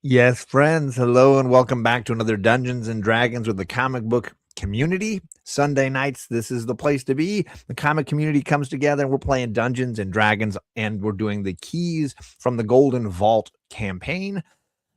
Yes, friends. Hello and welcome back to another Dungeons and Dragons with the comic book community. Sunday nights, this is the place to be. The comic community comes together and we're playing Dungeons and Dragons, and we're doing the Keys from the Golden Vault campaign.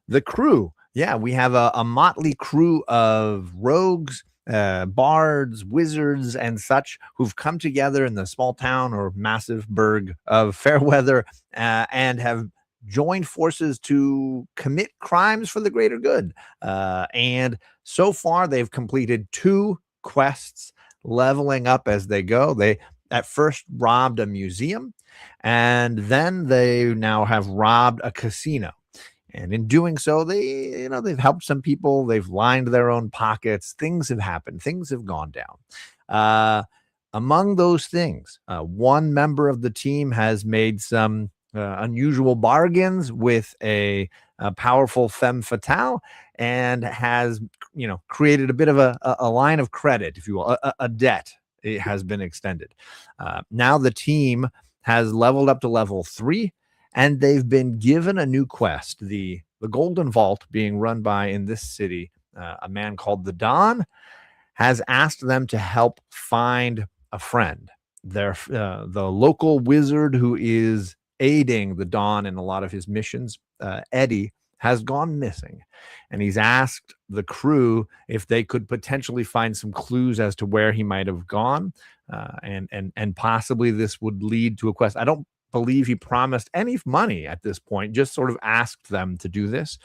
The crew. Yeah, we have a motley crew of rogues, bards, wizards, and such who've come together in the small town or massive burg of Fairweather and have joined forces to commit crimes for the greater good. And so far, they've completed 2 quests, leveling up as they go. They at first robbed a museum, and then they now have robbed a casino. And in doing so, they've helped some people. They've lined their own pockets. Things have happened. Things have gone down. Among those things, one member of the team has made some unusual bargains with a powerful femme fatale, and has, created a bit of a line of credit, if you will, a debt. It has been extended. Now the team has leveled up to level 3. And they've been given a new quest, the Golden Vault, being run by, in this city, a man called the Don, has asked them to help find a friend. The local wizard who is aiding the Don in a lot of his missions, Eddie, has gone missing. And he's asked the crew if they could potentially find some clues as to where he might have gone. And possibly this would lead to a quest. I don't believe he promised any money at this point, just sort of asked them to do this.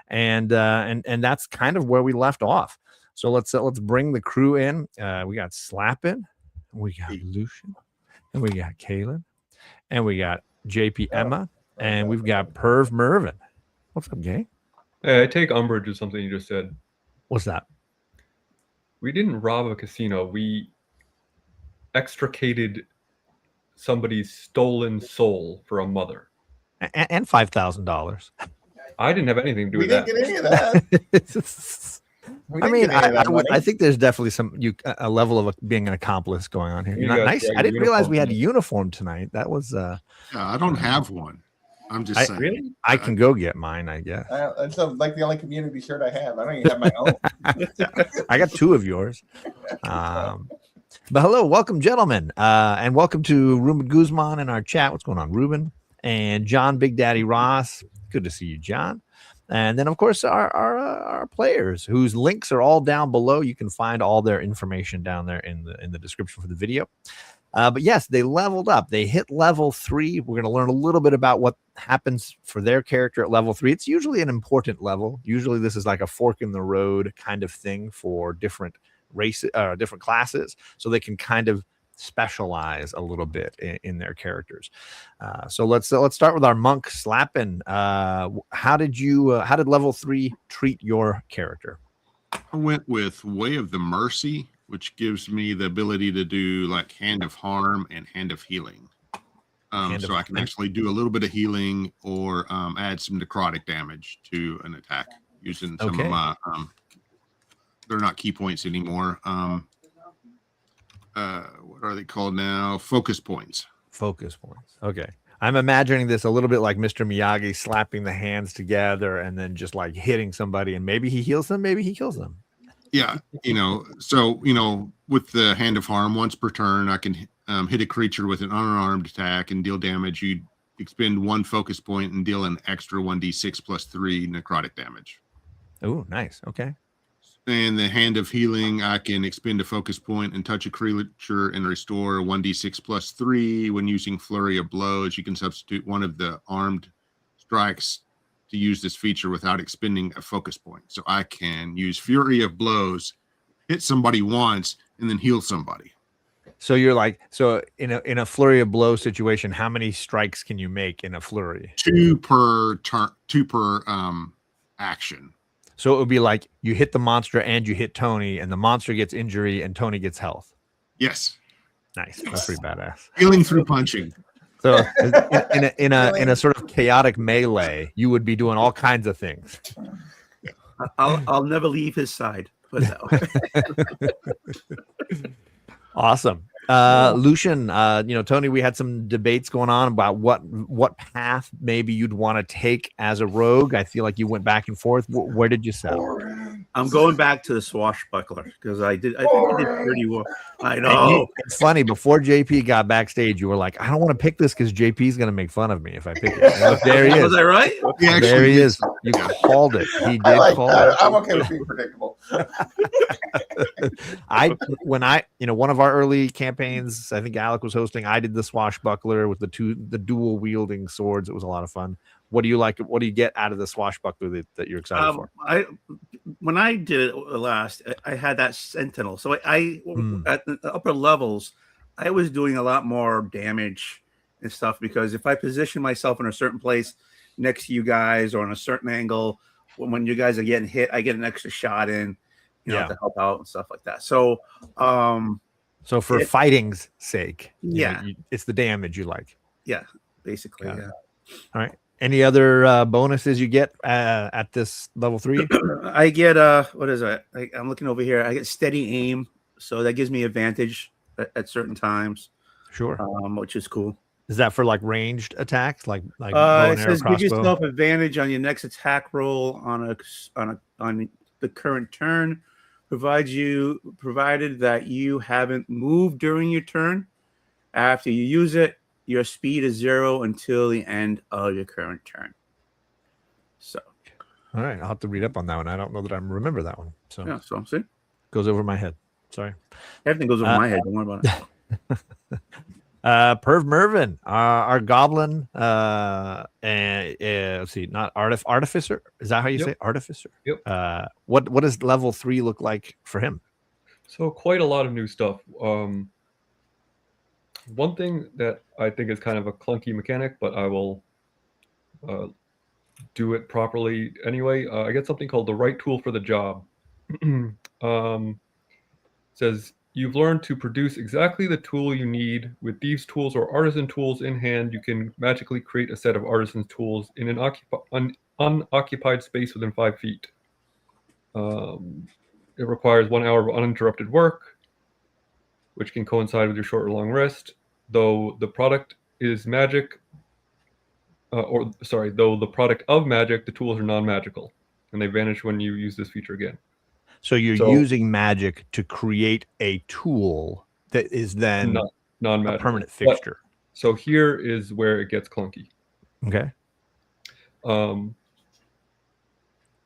And that's kind of where we left off. So let's bring the crew in. We got Slappin', we got Lucian, and we got Kaylin, and we got JP Emma, and we've got Perv Mervin. What's up, gang? Hey, I take umbrage with something you just said. What's that? We didn't rob a casino. We extricated somebody's stolen soul for a mother. And $5,000. I didn't have anything to do with that. We didn't get any of that. I think there's definitely a level of being an accomplice going on here. Nice. I didn't realize we had a uniform tonight. That was I don't have one. I'm just saying. Really? I can go get mine, I guess. It's like the only community shirt I have. I don't even have my own. I got 2 of yours. But hello, welcome, gentlemen, and welcome to Ruben Guzman in our chat. What's going on, Ruben? And John Big Daddy Ross. Good to see you, John. And then, of course, our players, whose links are all down below. You can find all their information down there in the description for the video. But yes, they leveled up. They hit level 3. We're going to learn a little bit about what happens for their character at level 3. It's usually an important level. Usually this is like a fork in the road kind of thing for different races, different classes, so they can kind of specialize a little bit in their characters. So let's start with our monk Slappin'. How did level 3 treat your character? I went with Way of the Mercy, which gives me the ability to do like Hand of Harm and Hand of Healing. So I can actually do a little bit of healing or add some necrotic damage to an attack using some of my they're not key points anymore. What are they called now? Focus points. Focus points. Okay. I'm imagining this a little bit like Mr. Miyagi slapping the hands together and then just like hitting somebody, and maybe he heals them, maybe he kills them. Yeah, so with the Hand of Harm, once per turn, I can hit a creature with an unarmed attack and deal damage. You expend 1 focus point and deal an extra 1d6 plus 3 necrotic damage. Oh, nice. Okay. And the Hand of Healing, I can expend a focus point and touch a creature and restore 1d6 plus 3. When using Flurry of Blows, you can substitute one of the armed strikes to use this feature without expending a focus point. So I can use Fury of Blows, hit somebody once, and then heal somebody. So you're like, in a Flurry of Blows situation, how many strikes can you make in a flurry? 2 per turn, 2 per action. So it would be like you hit the monster and you hit Tony, and the monster gets injury and Tony gets health. Yes. Nice. That's pretty badass. Healing through punching. So in a sort of chaotic melee, you would be doing all kinds of things. I'll never leave his side. Awesome. Lucian, Tony, we had some debates going on about what path maybe you'd want to take as a rogue. I feel like you went back and forth. Where did you settle? I'm going back to the swashbuckler because I think I did pretty well. I And know. it's funny, before JP got backstage, you were like, I don't want to pick this because JP's going to make fun of me if I pick it. And look, there he is. Was I right? He actually There he did. is. You called it. He did I like call that. it. I'm okay with being predictable. One of our early campaigns, I think Alec was hosting, I did the swashbuckler with the dual wielding swords. It was a lot of fun. What do you like? What do you get out of the swashbuckler that you're excited for? When I did it last, I had that sentinel. So I at the upper levels, I was doing a lot more damage and stuff because if I position myself in a certain place next to you guys or on a certain angle, when you guys are getting hit, I get an extra shot in, to help out and stuff like that. So, So for fighting's sake, Yeah. it's the damage you like. yeah, basically, Got it. yeah. All right. Any other bonuses you get at this level 3? I get what is it? I'm looking over here. I get steady aim, so that gives me advantage at certain times, Sure. which is cool. Is that for like ranged attacks, like bow and It arrow, says give crossbow? yourself advantage on your next attack roll on the current turn, provided that you haven't moved during your turn. After you use it, your speed is 0 until the end of your current turn. So All right, I'll have to read up on that one. I don't know that I remember that one, so yeah, so see, goes over my head. Sorry. everything goes over my head. Don't worry about it. Perv Mervin, our goblin, and let's see, not artificer. Is that how you Yep. say artificer? Yep. What does level 3 look like for him? So quite a lot of new stuff. One thing that I think is kind of a clunky mechanic, but I will do it properly anyway. I get something called the right tool for the job. Says you've learned to produce exactly the tool you need. With thieves' tools or artisan tools in hand, you can magically create a set of artisan tools in an unoccupied space within 5 feet. It requires 1 hour of uninterrupted work, which can coincide with your short or long rest. Though the product is magic, though the product of magic, the tools are non-magical, and they vanish when you use this feature again. So you're using magic to create a tool that is then a Non-magical. permanent But- fixture. So here is where it gets clunky. Okay.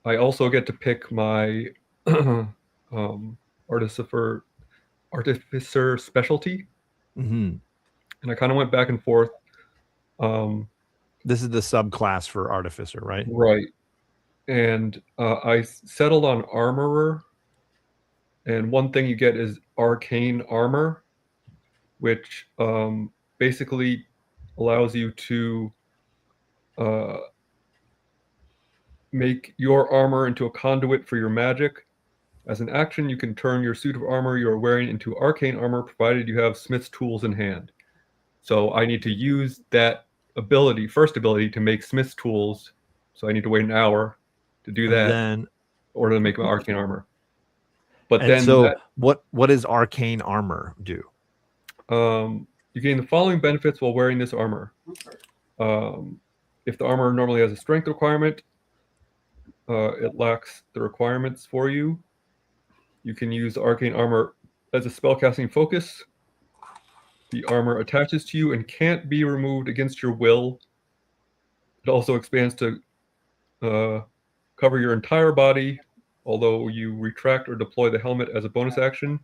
I also get to pick my artificer specialty, Mm-hmm. and I kind of went back and forth. This is the subclass for artificer, right? Right. And I settled on armorer. And one thing you get is arcane armor, which basically allows you to make your armor into a conduit for your magic. As an action, you can turn your suit of armor you are wearing into arcane armor, provided you have smith's tools in hand. So I need to use that first ability, to make smith's tools. So I need to wait an hour to do that Then, in order to make my arcane armor. But and then so what does arcane armor do? you gain the following benefits while wearing this armor. If the armor normally has a strength requirement, it lacks the requirements for you. You can use arcane armor as a spellcasting focus. The armor attaches to you and can't be removed against your will. It also expands to cover your entire body, although you retract or deploy the helmet as a bonus action.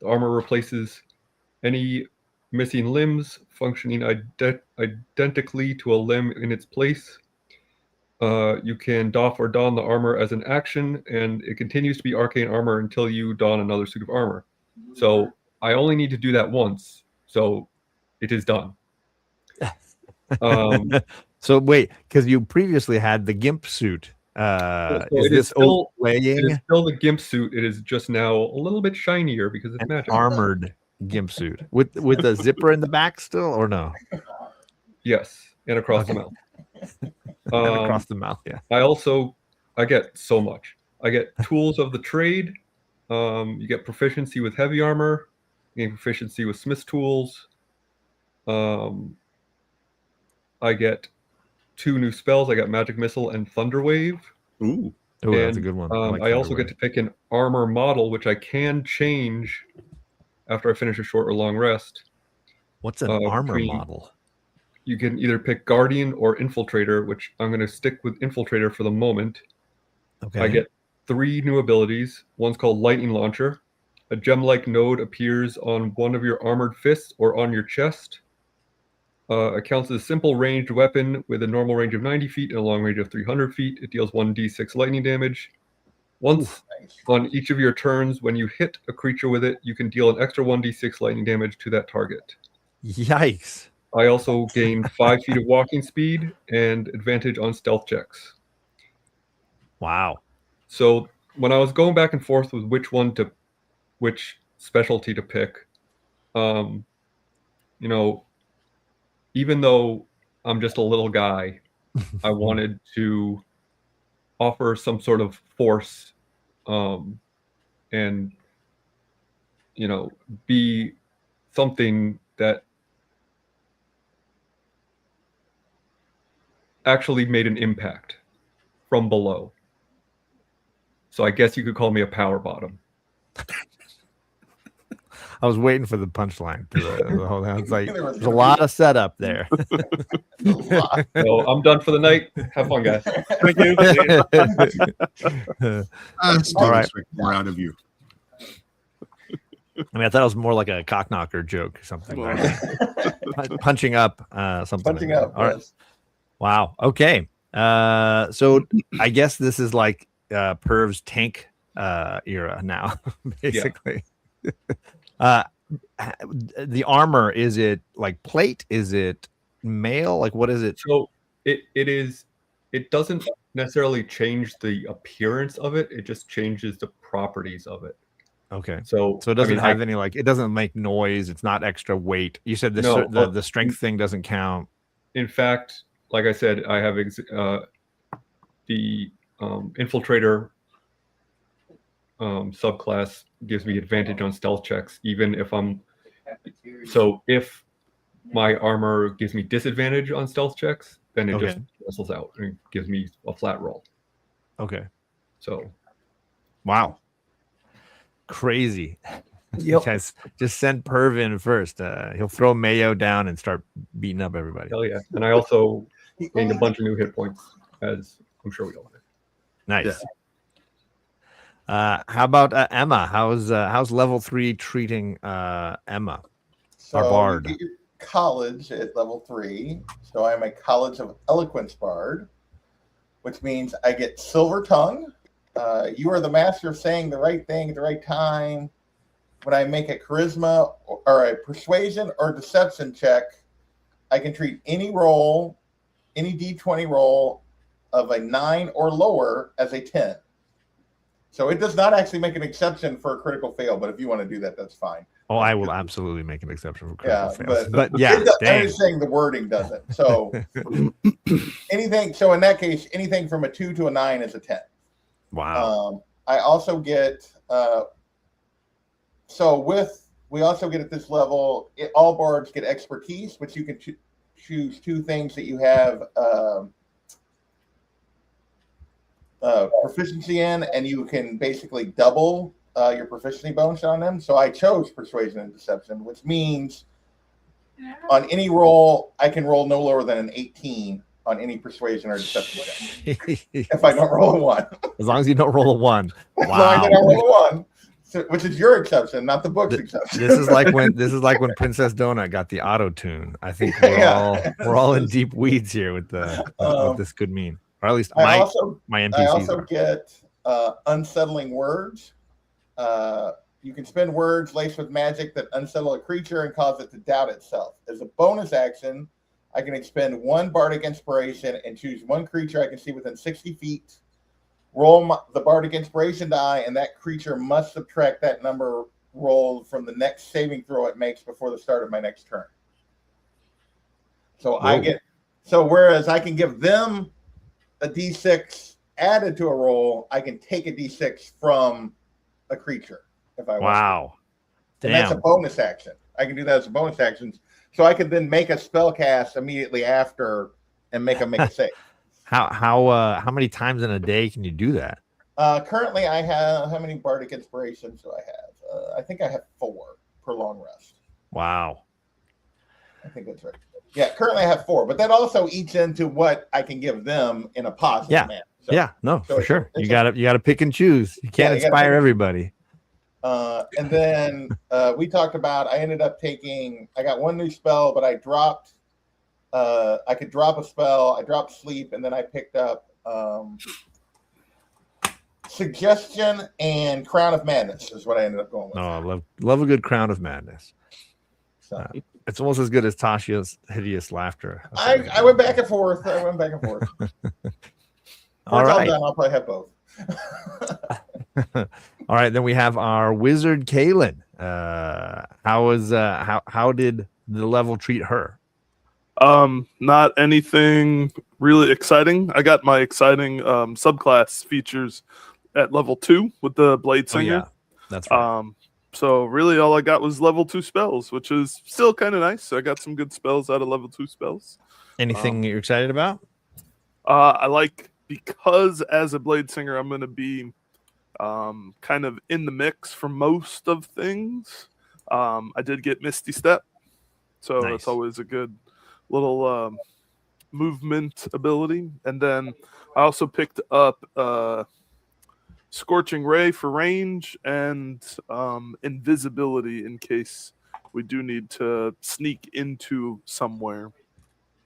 The armor replaces any missing limbs, functioning identically to a limb in its place. You can doff or don the armor as an action, and it continues to be arcane armor until you don another suit of armor. So I only need to do that once, so it is done. So wait, because you previously had the gimp suit. So Is it this is still- overlaying It is still the gimp suit. It is just now a little bit shinier because it's an magic. armored gimp suit with the zipper in the back still, or no? Yes, and across the Okay. mouth. And across the mouth, yeah. I get so much. I get tools of the trade. You get proficiency with heavy armor. gain proficiency with Smith's tools. I get 2 new spells. I got Magic Missile and Thunder Wave. Ooh. Oh, that's a And, good one. I like also get to pick an armor model, which I can change after I finish a short or long rest. What's an armor between- model? You can either pick Guardian or Infiltrator, which I'm going to stick with Infiltrator for the moment. Okay. I get 3 new abilities. One's called Lightning Launcher. A gem-like node appears on one of your armored fists or on your chest. It counts as a simple ranged weapon with a normal range of 90 feet and a long range of 300 feet. It deals 1d6 lightning damage. Once Nice. on each of your turns, when you hit a creature with it, you can deal an extra 1d6 lightning damage to that target. Yikes. I also gain 5 feet of walking speed and advantage on stealth checks. Wow. So when I was going back and forth with which specialty to pick, even though I'm just a little guy, I wanted to offer some sort of force, and be something that actually made an impact from below. So I guess you could call me a power bottom. I was waiting for the punchline. It's like There was there's a lot of setup there. A lot. So I'm done for the night. Have fun, guys. Thank you. Still All right. expect more out of you. I mean, I thought it was more like a cock knocker joke or something. Right? Punching up, something. Punching like that. up. All right. Yes. Wow. Okay. So I guess this is like Perv's tank era now, basically. The armor, is it like plate? Is it mail? Like what is it? So it doesn't necessarily change the appearance of it. It just changes the properties of it. Okay. So So it doesn't I mean, have any like it doesn't make noise. It's not extra weight. You said this No, the strength thing doesn't count. in fact, like I said, I have the infiltrator subclass gives me advantage on stealth checks, even if I'm. So if my armor gives me disadvantage on stealth checks, then it just Okay. cancels out and gives me a flat roll. Okay. So Wow. Crazy. You guys just send Perv in first. He'll throw Mayo down and start beating up everybody. hell yeah! And I also gained a bunch of new hit points, as I'm sure we all did. Nice. How about Emma? How's level 3 treating Emma? So Our bard. you get your college at level 3. So I'm a College of Eloquence bard, which means I get Silver Tongue. You are the master of saying the right thing at the right time. When I make a charisma or a persuasion or deception check, I can treat any roll, any D20 roll of a 9 or lower as a 10. So it does not actually make an exception for a critical fail, but if you want to do that, that's fine. Oh, I will absolutely make an exception for critical Yeah, fails. But yeah, I'm dang. just saying the wording doesn't. So anything. So in that case, anything from a 2 to a 9 is a 10. Wow. I also get. We also get at this level. All bards get expertise, which you can choose 2 things that you have proficiency in, and you can basically double your proficiency bonus on them. So I chose persuasion and deception, which means on any roll, I can roll no lower than an 18 on any persuasion or deception check. If I don't roll a 1. As long as you don't roll a 1. As long as I Wow. don't roll a 1. So, which is your exception, not the book's exception. This is like when Princess Donut got the auto tune. I think we're all in deep weeds here with what this could mean, or at least I my I NPCs also are. get unsettling words. You can spend words laced with magic that unsettle a creature and cause it to doubt itself. As a bonus action, I can expend 1 bardic inspiration and choose 1 creature I can see within 60 feet. Roll the bardic inspiration die, and that creature must subtract that number rolled from the next saving throw it makes before the start of my next turn. So whereas I can give them a d6 added to a roll, I can take a d6 from a creature if I want. Wow. And that's a Damn. bonus action. I can do that as a bonus action. So I could then make a spell cast immediately after and make a save. How many times in a day can you do that? Currently, I have, how many bardic inspirations do I have? I think I have 4 per long rest. Wow. I think that's right. Yeah, currently I have 4, but that also eats into what I can give them in a positive Yeah. manner. So, Yeah, no, so for sure. it's You gotta pick and choose. You can't you gotta inspire pick- everybody. And then we talked about, I ended up I got 1 new spell, but I dropped, I could drop a spell. I dropped sleep, and then I picked up suggestion and Crown of Madness is what I ended up going with. No, I love a good Crown of Madness. So It's almost as good as Tasha's hideous laughter. I went back and forth. All All right. Done, I'll probably have both. All right, then we have our wizard Kaylin. How did the level treat her? Not anything really exciting. I got my exciting subclass features at level 2 with the Blade Oh Singer. yeah, that's right. So really all I got was level 2 spells, which is still kind of nice. I got some good spells out of level 2 spells. Anything you're excited about? I like, because as a Blade Singer, I'm going to be kind of in the mix for most of things. I did get Misty Step, so Nice. that's always a good little movement ability. And then I also picked up Scorching Ray for range and invisibility in case we do need to sneak into somewhere.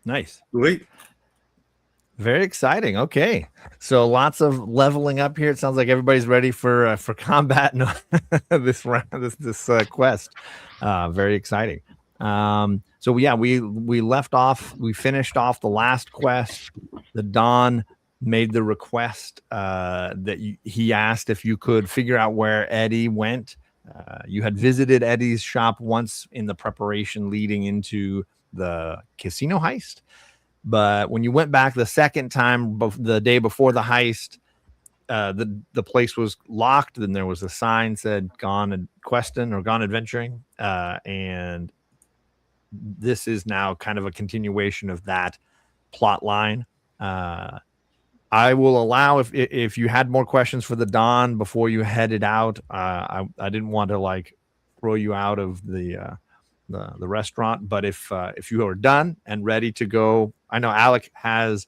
Nice. Wait. Very exciting. Okay, so lots of leveling up here. It sounds like everybody's ready for combat. No, this round, this quest. Very exciting. So yeah, we left off. We finished off the last quest. The Don made the request that he asked if you could figure out where Eddie went. You had visited Eddie's shop once in the preparation leading into the casino heist. But when you went back the second time, the day before the heist, the place was locked. Then there was a sign said "Gone Questing" or "Gone Adventuring," and this is now kind of a continuation of that plot line. I will allow if you had more questions for the Don before you headed out. I didn't want to like throw you out of the restaurant, but if you are done and ready to go, I know Alec has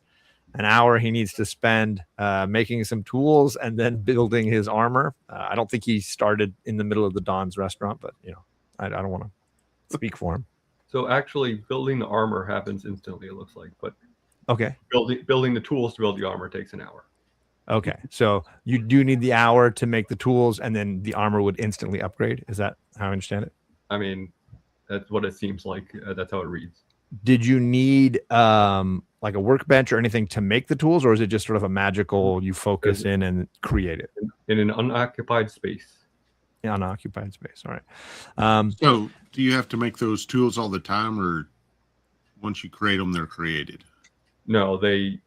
an hour he needs to spend making some tools and then building his armor. I don't think he started in the middle of the Don's restaurant, but you know, I don't want to speak for him. So actually, building the armor happens instantly. It looks like, but Okay. building the tools to build the armor takes an hour. Okay. So you do need the hour to make the tools, and then the armor would instantly upgrade. Is that how I understand it? I mean, that's what it seems like. That's how it reads. Did you need like a workbench or anything to make the tools, or is it just sort of a magical you focus in and create it In an unoccupied space. in unoccupied space? All right. So, do you have to make those tools all the time, or once you create them, they're created? No, they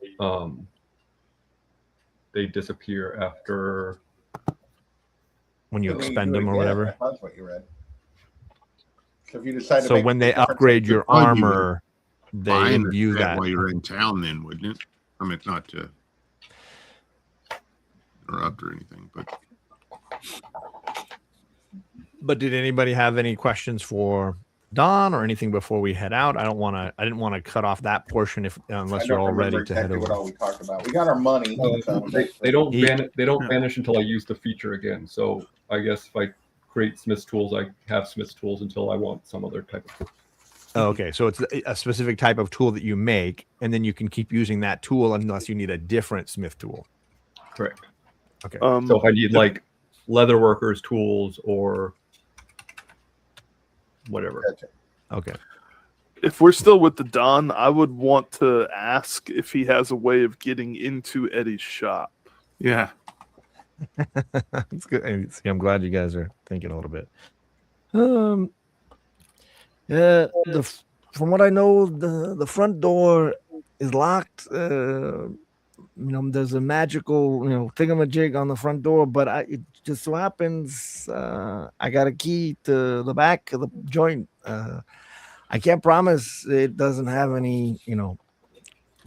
disappear after. When you So then expend do them or again. decide That's what you read. So if you decide to So make when they different- upgrade your Probably you would armor, they I imbue understand that. while you're in town, then wouldn't it? I mean, not to interrupt or anything, but But did anybody have any questions for Don or anything before we head out? I didn't want to cut off that portion I unless don't you're all remember ready to head exactly what over. all we talked about. We got our money. so They don't He- vanish until I use the feature again. So I guess if I create Smith's tools, I have Smith's tools until I want some other type of tool. Oh, okay, so it's a specific type of tool that you make, and then you can keep using that tool unless you need a different Smith tool. Correct. Okay. So if I need like leather workers tools or whatever. Gotcha. Okay. If we're still with the Don, I would want to ask if he has a way of getting into Eddie's shop. Yeah. That's good. And see, I'm glad you guys are thinking a little bit. From what I know, the front door is locked. there's a magical, thingamajig on the front door, but it just so happens I got a key to the back of the joint. I can't promise it doesn't have any,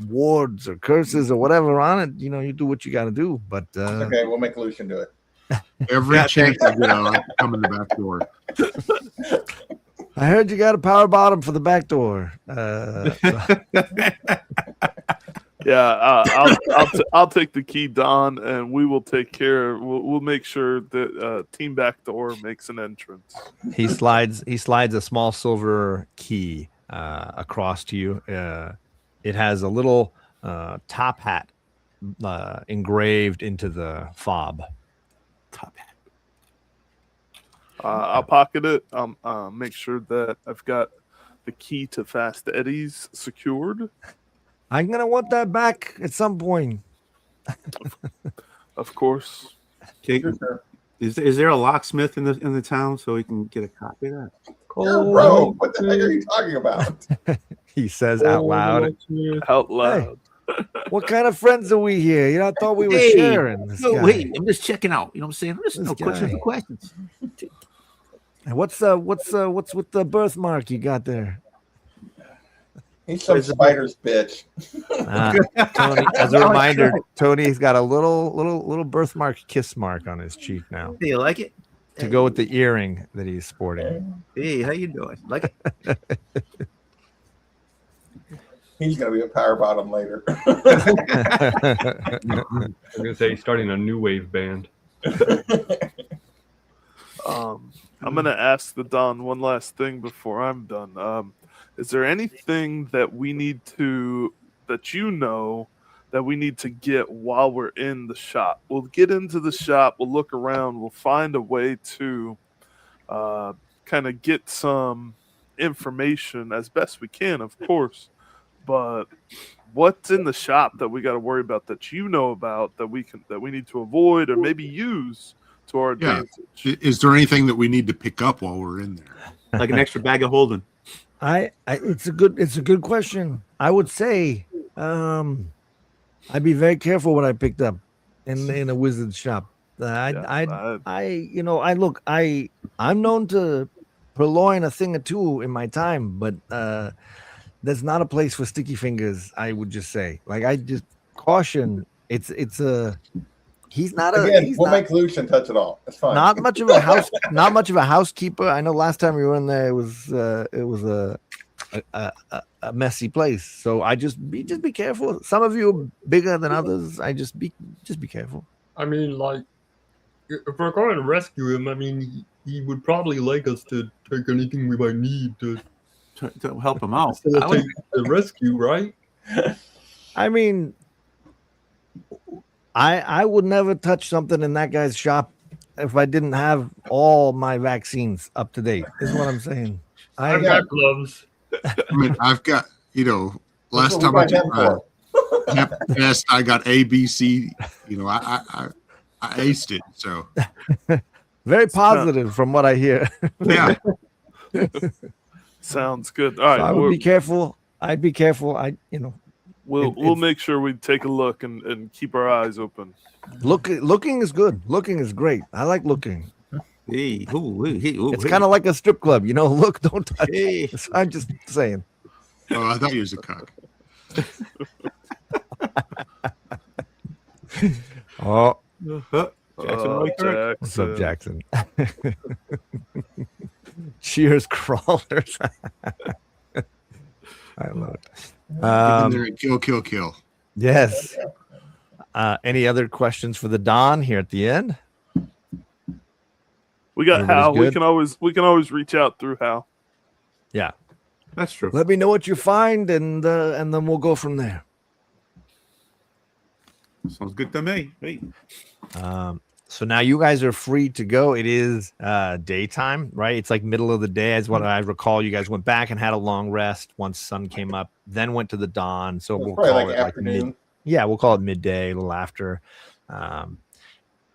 wards or curses or whatever on it. You do what you got to do. But Okay, we'll make Lucian do it. Every chance I get, I like to come in the back door. I heard you got a power bottom for the back door. Yeah, I'll take the key, Don, and we will take care. We'll make sure that Team Backdoor makes an entrance. He slides a small silver key across to you. It has a little top hat engraved into the fob. Top hat. I'll pocket it. Make sure that I've got the key to Fast Eddie's secured. I'm gonna want that back at some point. Of course. Okay. Sure. Is there a locksmith in the town so we can get a copy of that? Yeah, bro, what the heck are you talking about? He says out loud. Out loud. What kind of friends are we here? I thought we were Hey, sharing. This No, guy. wait, I'm just checking out. You know what I'm saying? I'm just This questions guy. for questions. And what's with the birthmark you got there? He's some spider's bitch. Tony, as a reminder, Tony's got a little birthmark kiss mark on his cheek now Do you like it? to go with the earring that he's sporting. Hey, how you doing? Like it? He's gonna be a power bottom later. I'm gonna say he's starting a new wave band. I'm gonna ask the Don one last thing before I'm done. Is there anything that we need to that we need to get while we're in the shop? We'll get into the shop, we'll look around, we'll find a way to kind of get some information as best we can, of course. But what's in the shop that we got to worry about that about that we need to avoid or maybe use to our Yeah. advantage? Is there anything that we need to pick up while we're in there? Like an extra bag of holding. It's a good question. I would say I'd be very careful what I picked up in a wizard shop. I'm known to purloin a thing or two in my time, but there's not a place for sticky fingers. I would just say, I just caution. He's not Make Lucian touch it all. It's fine. not much of a housekeeper. I know last time we were in there, it was a messy place. So I just be careful. Some of you are bigger than others. I just be careful. I mean, if we're going to rescue him, I mean, he would probably like us to take anything we might need to To help him out. facilitate the rescue, right? I mean, I would never touch something in that guy's shop if I didn't have all my vaccines up to date. Is what I'm saying. I've got gloves. I mean, I've got, last That's time what I we took got my hep test, I got A, B, C. I aced it. So Very positive from what I hear. yeah, Sounds good. All right, So I would be careful. I'd be careful. we'll make sure we take a look and keep our eyes open. Looking is good. Looking is great. I like looking. Hey, It's kind of like a strip club, look, don't touch. Hey. So I'm just saying. oh, I thought you was a cock. Oh, Jackson, Oh, correct. what's up, Jackson? Cheers, crawlers. I love it. Get in there and kill. Yes. Any other questions for the Don here at the end? We got Everybody's Hal. good? We can always reach out through Hal. Yeah. That's true. Let me know what you find, and then we'll go from there. Sounds good to me. Hey. So now you guys are free to go. It is daytime, right? It's like middle of the day, as what I recall. You guys went back and had a long rest once sun came up, then went to the dawn. So we'll Probably call like it afternoon. we'll call it midday, a little after.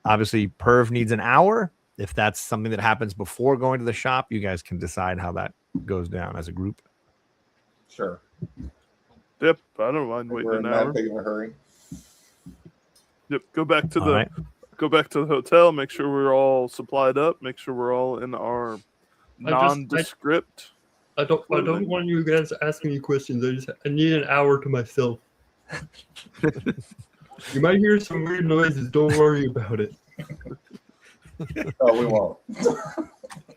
Obviously, Perv needs an hour. If that's something that happens before going to the shop, you guys can decide how that goes down as a group. Sure. Yep, I don't mind waiting We're an in hour. that big of a hurry. Yep. Go back to All the right. hotel. Make sure we're all supplied up. Make sure we're all in our nondescript. I don't want you guys asking me questions. I need an hour to myself. You might hear some weird noises. Don't worry about it. No, we won't.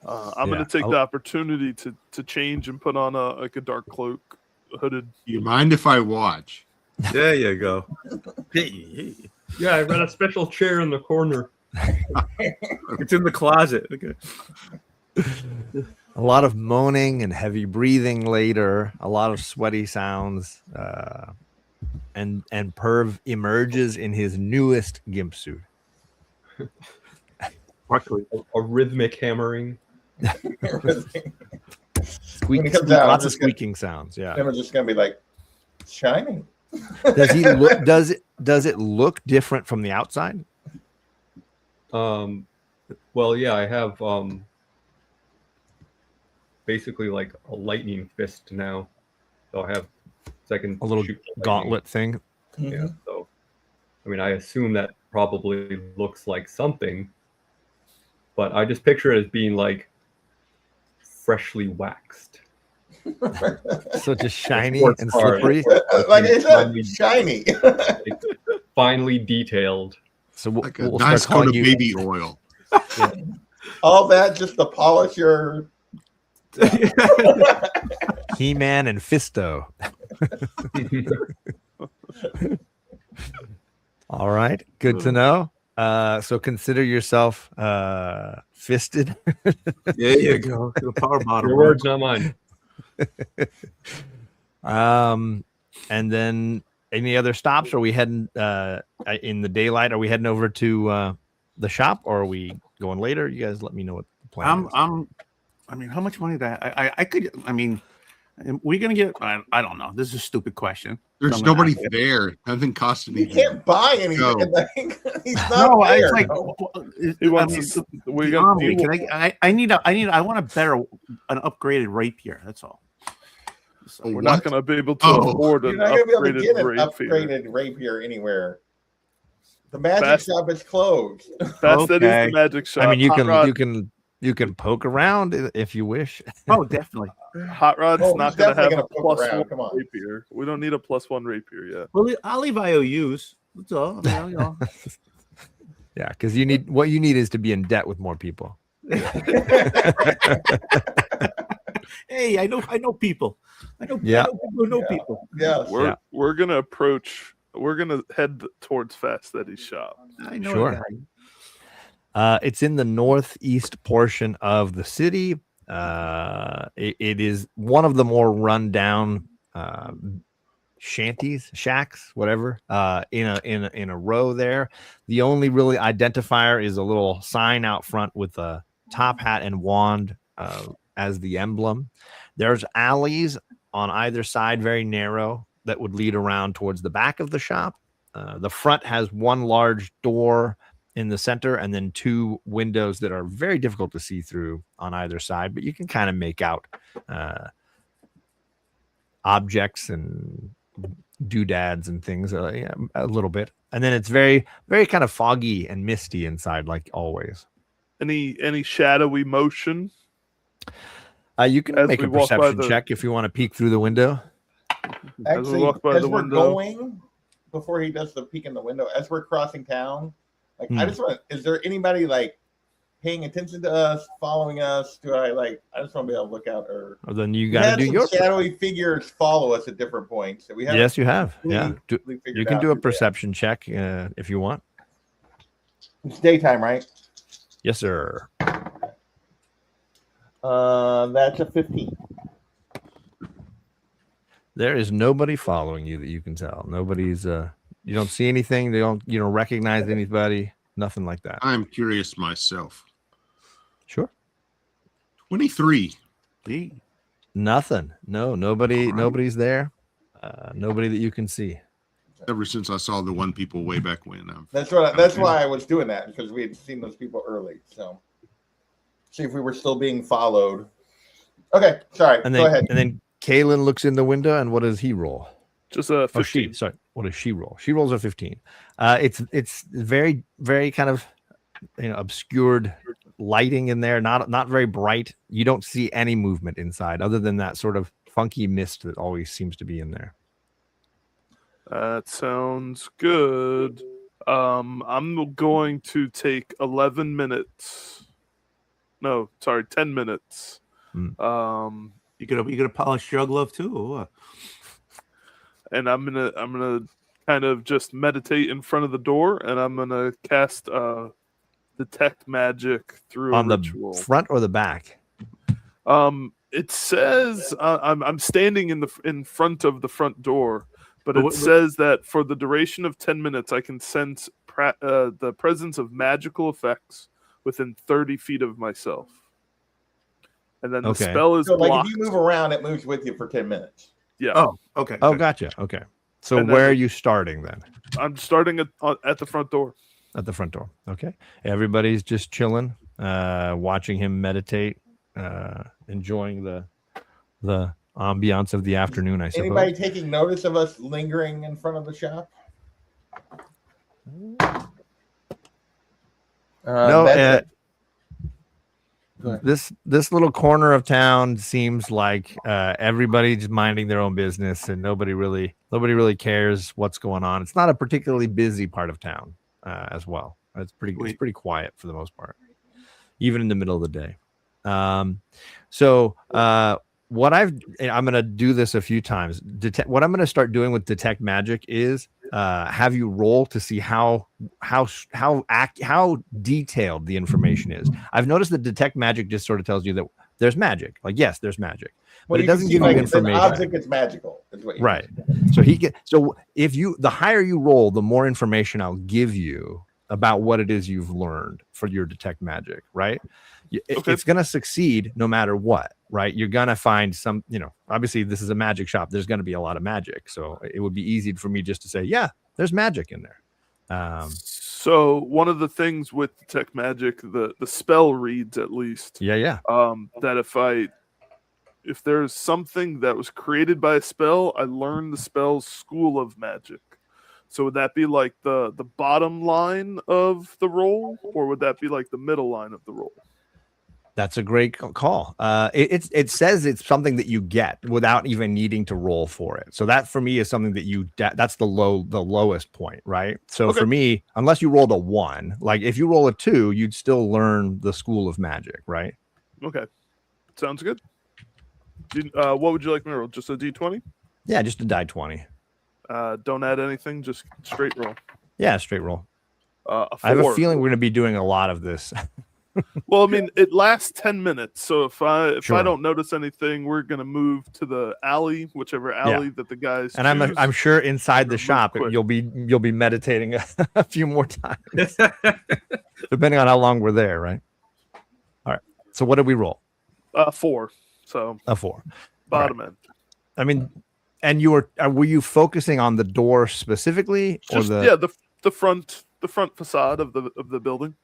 I'm Yeah. gonna take the opportunity to change and put on a dark cloak, hooded. You mind if I watch? There you go. Hey. Yeah, I got a special chair in the corner. It's in the closet. Okay. A lot of moaning and heavy breathing later, a lot of sweaty sounds, and Perv emerges in his newest gimp suit. A rhythmic hammering. When he comes out, Lots of it's gonna- squeaking sounds. Yeah. Then we're just gonna be like, shining. Does he look? Does it look different from the outside? Well, yeah, I have basically like a lightning fist now. So I have second A little gauntlet thing. Yeah. So, I mean, I assume that probably looks like something, but I just picture it as being like freshly waxed. So just shiny Sports and car. slippery. Like it's not shiny. Finely detailed. So we'll, Like a we'll nice start coat calling of you. baby oil. All that just to polish your. He-Man and Fisto. All right, good to know. So consider yourself fisted. There you go. The power bottle. Your words, not mine. And then any other stops? Are we heading in the daylight? Are we heading over to the shop, or are we going later? You guys, let me know what the plan is. I mean, how much money that I could? I mean, we're gonna get. I don't know. This is a stupid question. There's I'm gonna nobody ask it. there. Nothing costs You anything. can't buy anything. No. Like, he's not No, there. it's like He wants I mean, us to, we're the gonna, armory. I want a better, an upgraded rapier. That's all. So, we're What? not going to be able to Oh. afford You're an not gonna be able to get an rapier. upgraded rapier anywhere. The magic Fast- shop is closed. That is Okay. the magic shop. I mean, Hot Rod, you can poke around if you wish. oh, definitely. Hot Rod's Oh, not he's going to have definitely a gonna poke plus around. one Come on. rapier. We don't need a plus one rapier yet. Well, I'll leave IOUs. That's all. I mean, you know. Yeah, because what you need is to be in debt with more people. Hey, I know people. I know Yeah. people who know Yeah. people. Yes. We're going to approach. We're going to head towards Fast Eddie's shop. I know. Sure. a guy. It's in the northeast portion of the city. It is one of the more rundown shacks, whatever, in a row there. The only really identifier is a little sign out front with a top hat and wand as the emblem. There's alleys on either side, very narrow, that would lead around towards the back of the shop. The front has one large door in the center and then two windows that are very difficult to see through on either side, but you can kind of make out objects and doodads and things a little bit. And then it's very, very kind of foggy and misty inside, like always. Any shadowy motion? You can As make we a walk by perception the- check if you want to peek through the window. Actually, walk by as the we're window- going, before he does the peek in the window, as we're crossing town, like I Hmm. just want. Is there anybody like paying attention to us, following us? I just want to be able to look out? Or Well, then you we got had to do some your. shadowy figures follow us at different points. So we have. Yes, you have. Yeah, completely figured you can out do a who they are. perception check if you want. It's daytime, right? Yes, sir. That's a 15. There is nobody following you that you can tell. Nobody's. You don't see anything. You don't recognize anybody. Nothing like that. I'm curious myself. Sure. 23. Gee. Nothing. No. Nobody. All right. Nobody's there. Nobody that you can see. Ever since I saw the one people way back when. That's Okay. why I was doing that, because we had seen those people early. So see if we were still being followed. Okay, sorry. And Go then ahead. and then Kalen looks in the window, and what does he roll? Just a Or she, 15. sorry, what does she roll? She rolls a 15. It's very, very kind of obscured lighting in there, not very bright. You don't see any movement inside other than that sort of funky mist that always seems to be in there. That sounds good. I'm going to take 11 minutes. No, sorry, 10 minutes. You gonna polish your glove too, or what? And I'm gonna kind of just meditate in front of the door, and I'm gonna cast detect magic through On a the ritual. front or the back? It says I'm standing in front of the front door, but it What- says that for the duration of 10 minutes, I can sense the presence of magical effects within 30 feet of myself. And then the Okay. spell is So, like, blocked. if you move around, it moves with you for 10 minutes. Yeah, Oh, okay. Oh, good. gotcha. Okay. So And then where are it- you starting then? I'm starting at the front door. At the front door. Okay. Everybody's just chilling, watching him meditate, enjoying the ambiance of the afternoon, I suppose. Anybody taking notice of us lingering in front of the shop? No, That's it. Go ahead. this little corner of town seems like everybody's minding their own business and nobody really cares what's going on. It's not a particularly busy part of town as well. It's pretty quiet for the most part, even in the middle of the day. What I'm going to do this a few times. What I'm going to start doing with detect magic is have you roll to see how detailed the information is. I've noticed that detect magic just sort of tells you that there's magic. Like, yes, there's magic, but it you can doesn't see, give you like, it's an information. object is magical. Is what you Right. So if the higher you roll, the more information I'll give you about what it is you've learned for your detect magic, right? Okay. It's going to succeed no matter what, right? You're going to find some, obviously this is a magic shop. There's going to be a lot of magic. So it would be easy for me just to say, yeah, there's magic in there. So one of the things with detect magic, the spell reads at least Yeah. that if there's something that was created by a spell, I learn the spell's school of magic. So would that be like the bottom line of the roll, or would that be like the middle line of the roll? That's a great call. It says it's something that you get without even needing to roll for it. So that for me is something that that's the lowest point, right? So Okay. for me, unless you rolled a 1, like if you roll a 2, you'd still learn the school of magic, right? Okay, sounds good. What would you like me to roll? Just a d20? Yeah, just a die 20. Don't add anything, just straight roll. Yeah, straight roll. A 4. I have a feeling we're going to be doing a lot of this. Well, I mean, it lasts 10 minutes. So if I Sure. don't notice anything, we're gonna move to the alley, whichever alley that the guys. And choose. I'm sure inside the Move shop quick. you'll be meditating a few more times, depending on how long we're there, right? All right. So what did we roll? 4. So A 4. bottom end. I mean, and were you focusing on the door specifically, or Just the front facade of the building.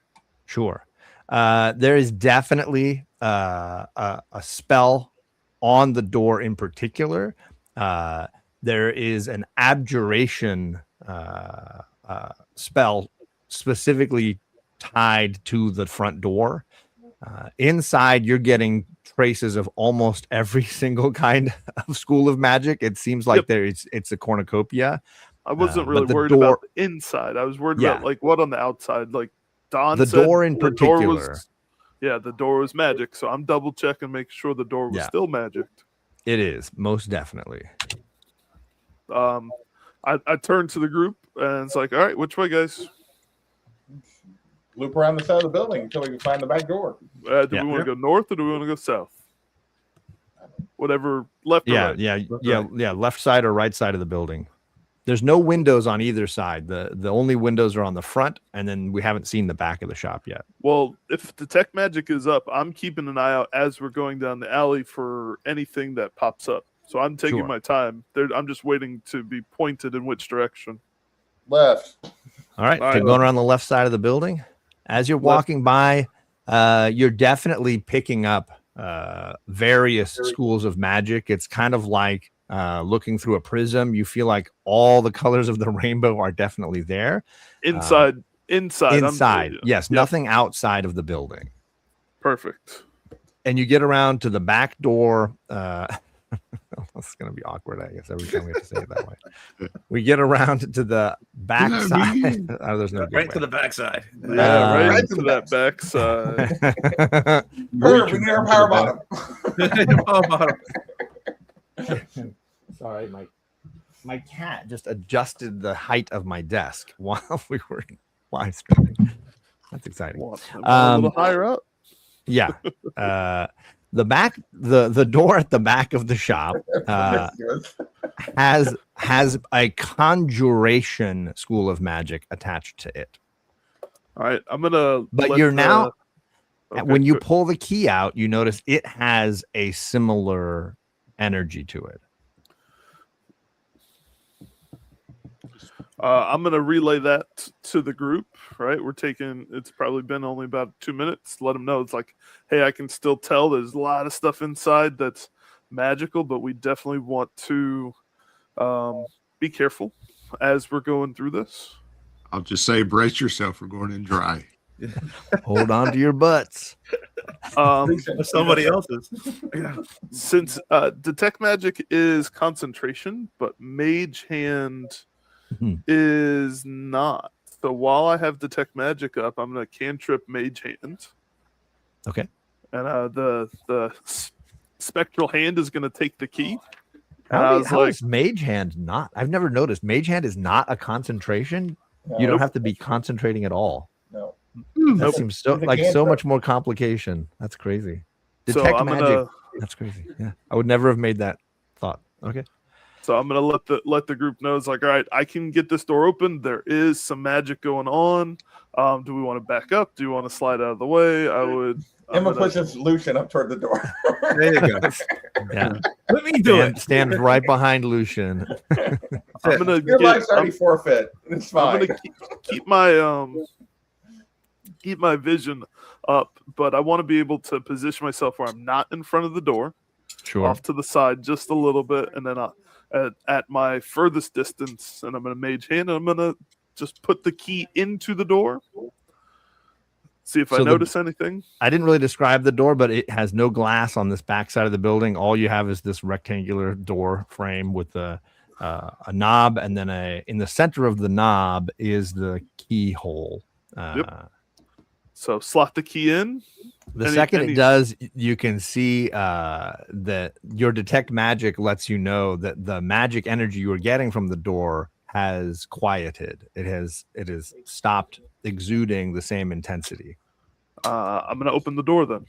Sure. There is definitely a spell on the door in particular. There is an abjuration spell specifically tied to the front door. Inside, you're getting traces of almost every single kind of school of magic. It seems like Yep. it's a cornucopia. I wasn't but really the worried door- about the inside. I was worried Yeah. about like what on the outside. Like Don The said, door in the door particular. the door was magic. So I'm double checking, making sure the door was Yeah. still magic. It is most definitely. I turned to the group and it's like, all right, which way, guys? Loop around the side of the building until we can find the back door. Do Yeah. we want to go north or do we want to go south? Whatever, left or right. Yeah. Left side or right side of the building. There's no windows on either side. The only windows are on the front, and then we haven't seen the back of the shop yet. Well, if detect magic is up, I'm keeping an eye out as we're going down the alley for anything that pops up. So I'm taking Sure. my time. I'm just waiting to be pointed in which direction. Left. All right, All so right. going around the left side of the building. As you're walking by, you're definitely picking up various schools of magic. It's kind of like looking through a prism, you feel like all the colors of the rainbow are definitely there. Inside. Inside, yes, Yep. nothing outside of the building. Perfect. And you get around to the back door. It's going to be awkward, I guess, every time we have to say it that way. We get around to the back Yeah, side. me. Oh, there's no good Right way. to the backside. Yeah, right right into to the that backside. Herb, we need our power bottom. Sorry, my cat just adjusted the height of my desk while we were live streaming. That's exciting. Want them a little higher up. Yeah. The door at the back of the shop has a conjuration school of magic attached to it. All right, I'm gonna. But let you're the- now Okay, when you good. pull the key out, you notice it has a similar energy to it. I'm gonna relay that to the group. Right, we're taking. It's probably been only about 2 minutes. Let them know it's like, hey, I can still tell there's a lot of stuff inside that's magical, but we definitely want to be careful as we're going through this. I'll just say, brace yourself. We're going in dry. Hold on to your butts. Somebody else's. Since detect magic is concentration, but mage hand Mhm. is not. So while I have detect magic up, I'm gonna cantrip mage hand. Okay. And the spectral hand is gonna take the key. And I was How like, is mage hand not? I've never noticed. Mage hand is not a concentration. You don't have to be concentrating at all. No. That seems so It's a like so cantrip. much more complication. That's crazy. so Detect I'm magic. gonna That's crazy. Yeah, I would never have made that thought. Okay. So I'm gonna let the group know. It's like, all right, I can get this door open. There is some magic going on. Do we want to back up? Do you want to slide out of the way? I'm Emma gonna- pushes Lucian up toward the door. There you go. Yeah. Let me do it. Stands right behind Lucian. I'm gonna Your get, life's already forfeit. It's I'm fine. gonna keep my vision up, but I want to be able to position myself where I'm not in front of the door, Sure. off to the side just a little bit, and then at my furthest distance, and I'm gonna mage hand, and I'm gonna just put the key into the door. See if I So the- notice anything. I didn't really describe the door, but it has no glass on this back side of the building. All you have is this rectangular door frame with a knob, and then in the center of the knob is the keyhole. Yep. So slot the key in. The Any- second any- it does, you can see that your detect magic lets you know that the magic energy you are getting from the door has quieted. It has stopped exuding the same intensity. I'm gonna open the door then.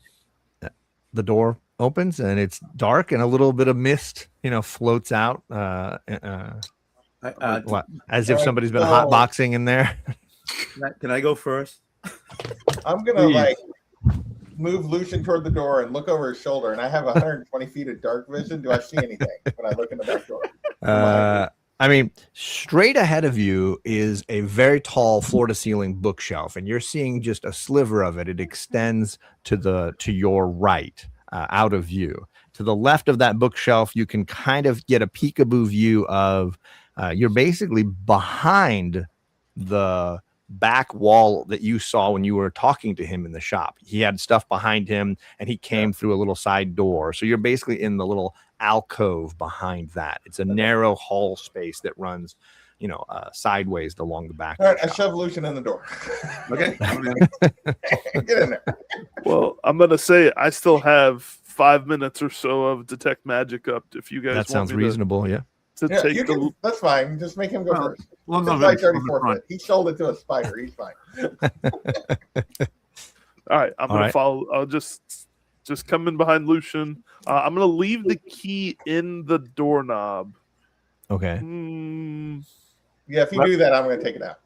The door opens and it's dark and a little bit of mist, floats out, what, as if somebody's been hotboxing in there. Can I go first? I'm gonna Please. like move Lucian toward the door and look over his shoulder, and I have 120 feet of dark vision. Do I see anything when I look in the back door? I mean, straight ahead of you is a very tall floor-to-ceiling bookshelf, and you're seeing just a sliver of it. It extends to your right, out of view. To the left of that bookshelf, you can kind of get a peekaboo view of. You're basically behind the back wall that you saw when you were talking to him in the shop. He had stuff behind him, and he came through a little side door. So you're basically in the little alcove behind that. It's a narrow hall space that runs, sideways along the back. All of right, the I shop. shove Lucian in the door. Okay. Get in there. Well, I'm gonna say I still have 5 minutes or so of detect magic up. If you guys That want sounds me to- reasonright. Yeah. to Yeah, take you the can, that's fine. Just make him go Well, first. We'll go His very life's already from the front. forfeit. He sold it to a spider. He's fine. All right, I'm All gonna right. follow. I'll just come in behind Lucian. I'm gonna leave the key in the doorknob. Okay. Yeah, if you do that, I'm gonna take it out.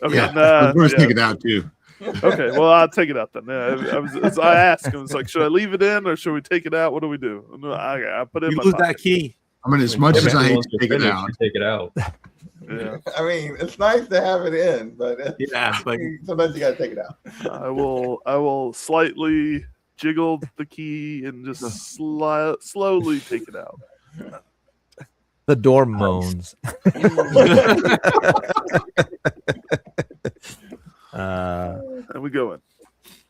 Okay, Yeah, nah, I'm going to yeah. take it out too. Okay, well I'll take it out then. Yeah, I asked him, it's like, should I leave it in or should we take it out? What do we do? No, I put it in You my lose pocket. that key. I mean, as much as I hate Once to you're take it finished, out, you take it out. Yeah, I mean, it's nice to have it in, but Yeah, but sometimes you gotta take it out. I will slightly jiggle the key and just slowly take it out. The door moans. And we go in.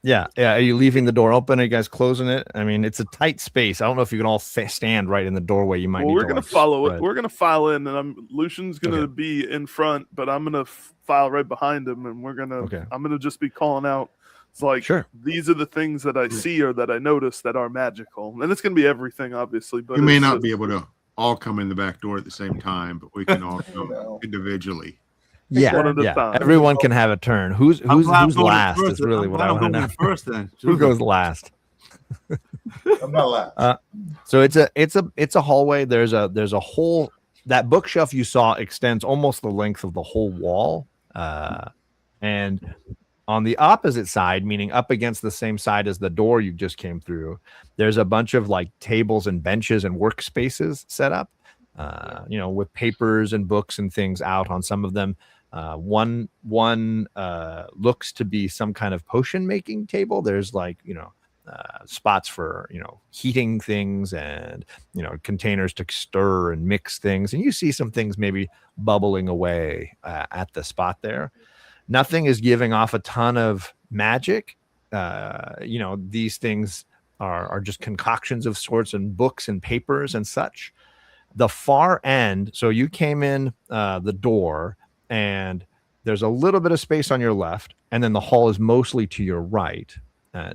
Yeah. Are you leaving the door open? Are you guys closing it? I mean, it's a tight space. I don't know if you can all stand right in the doorway. You might. Well, need we're to, gonna like, follow it. spread. We're gonna file in, and Lucian's gonna Okay. be in front, but I'm gonna file right behind him, and we're gonna. Okay. I'm gonna just be calling out. It's like Sure. these are the things that I see or that I notice that are magical, and it's gonna be everything, obviously. But You may it's not just- be able to all come in the back door at the same time, but we can all come No. individually. Yeah. One at a Yeah. time. Everyone can have a turn. Who's I'm glad I'm going last first. is really I'm what glad I I'm want to going know. first then. Who goes last? I'm not allowed. So it's a hallway. There's a whole that bookshelf you saw extends almost the length of the whole wall, and on the opposite side, meaning up against the same side as the door you just came through, there's a bunch of like tables and benches and workspaces set up, with papers and books and things out on some of them. One looks to be some kind of potion making table. There's like spots for heating things and containers to stir and mix things, and you see some things maybe bubbling away at the spot there. Nothing is giving off a ton of magic. These things are just concoctions of sorts and books and papers and such. The far end, so you came in the door, and there's a little bit of space on your left, and then the hall is mostly to your right.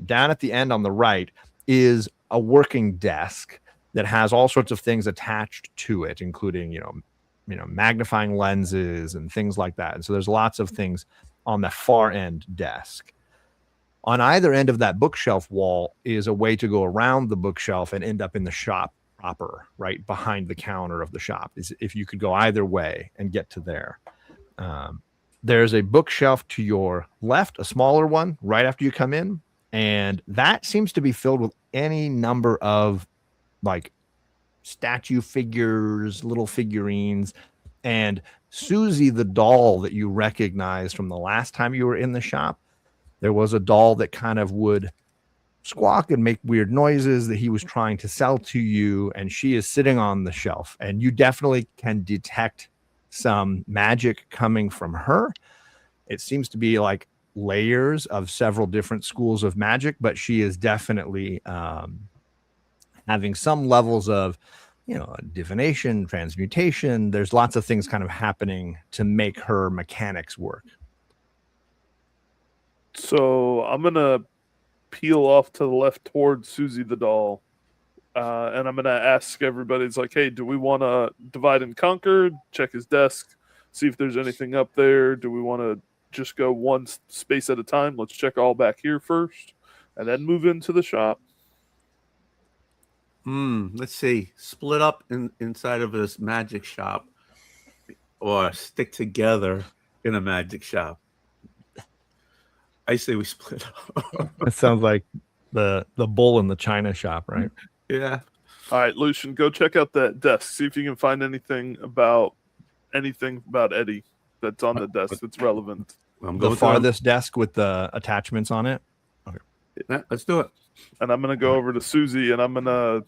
Down at the end on the right is a working desk that has all sorts of things attached to it, including magnifying lenses and things like that. And so there's lots of things on the far end desk. On either end of that bookshelf wall is a way to go around the bookshelf and end up in the shop proper, right behind the counter of the shop. Is if you could go either way and get to there. There's a bookshelf to your left, a smaller one right after you come in, and that seems to be filled with any number of like statue figures, little figurines, and Susie the doll that you recognized from the last time you were in the shop. There was a doll that kind of would squawk and make weird noises that he was trying to sell to you, and she is sitting on the shelf, and you definitely can detect some magic coming from her. It seems to be like layers of several different schools of magic, but she is definitely having some levels of divination, transmutation. There's lots of things kind of happening to make her mechanics work. So I'm gonna peel off to the left towards Susie the doll, and I'm gonna ask everybody. It's like, hey, do we want to divide and conquer? Check his desk, see if there's anything up there. Do we want to just go one space at a time? Let's check all back here first, and then move into the shop. Let's see. Split up inside of this magic shop, or stick together in a magic shop. I say we split up. It sounds like the bull in the china shop, right? Yeah. All right, Lucian, go check out that desk. See if you can find anything about Eddie that's on the desk that's relevant. I'm The going farthest desk with the attachments on it. Yeah, let's do it. And I'm gonna go over to Susie, and I'm gonna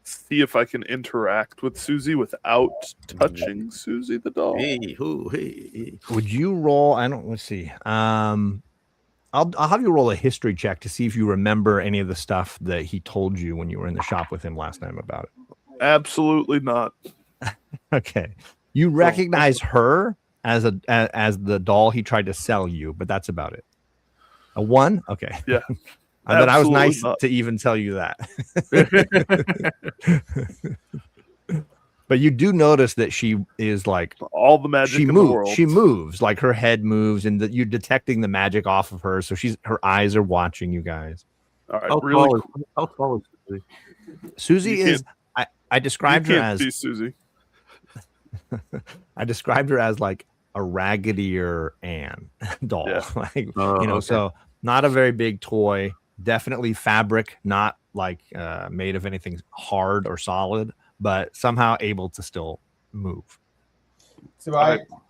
see if I can interact with Susie without touching Susie the doll. Hey. Would you roll? Let's see. I'll have you roll a history check to see if you remember any of the stuff that he told you when you were in the shop with him last time about it. Absolutely not. Okay. You recognize her as the doll he tried to sell you, but that's about it. A 1? Okay. Yeah. But I was Absolutely nice not. to even tell you that. But you do notice that she is like All the magic she in the moves. world. She moves, like her head moves, and that you're detecting the magic off of her. So her eyes are watching you guys. All right, How really. tall is Susie? Susie You is. I described you her can't as. see Susie. I described her as like a raggedier Anne doll. Yeah. Like Okay. so not a very big toy. Definitely fabric, not like made of anything hard or solid, but somehow able to still move. So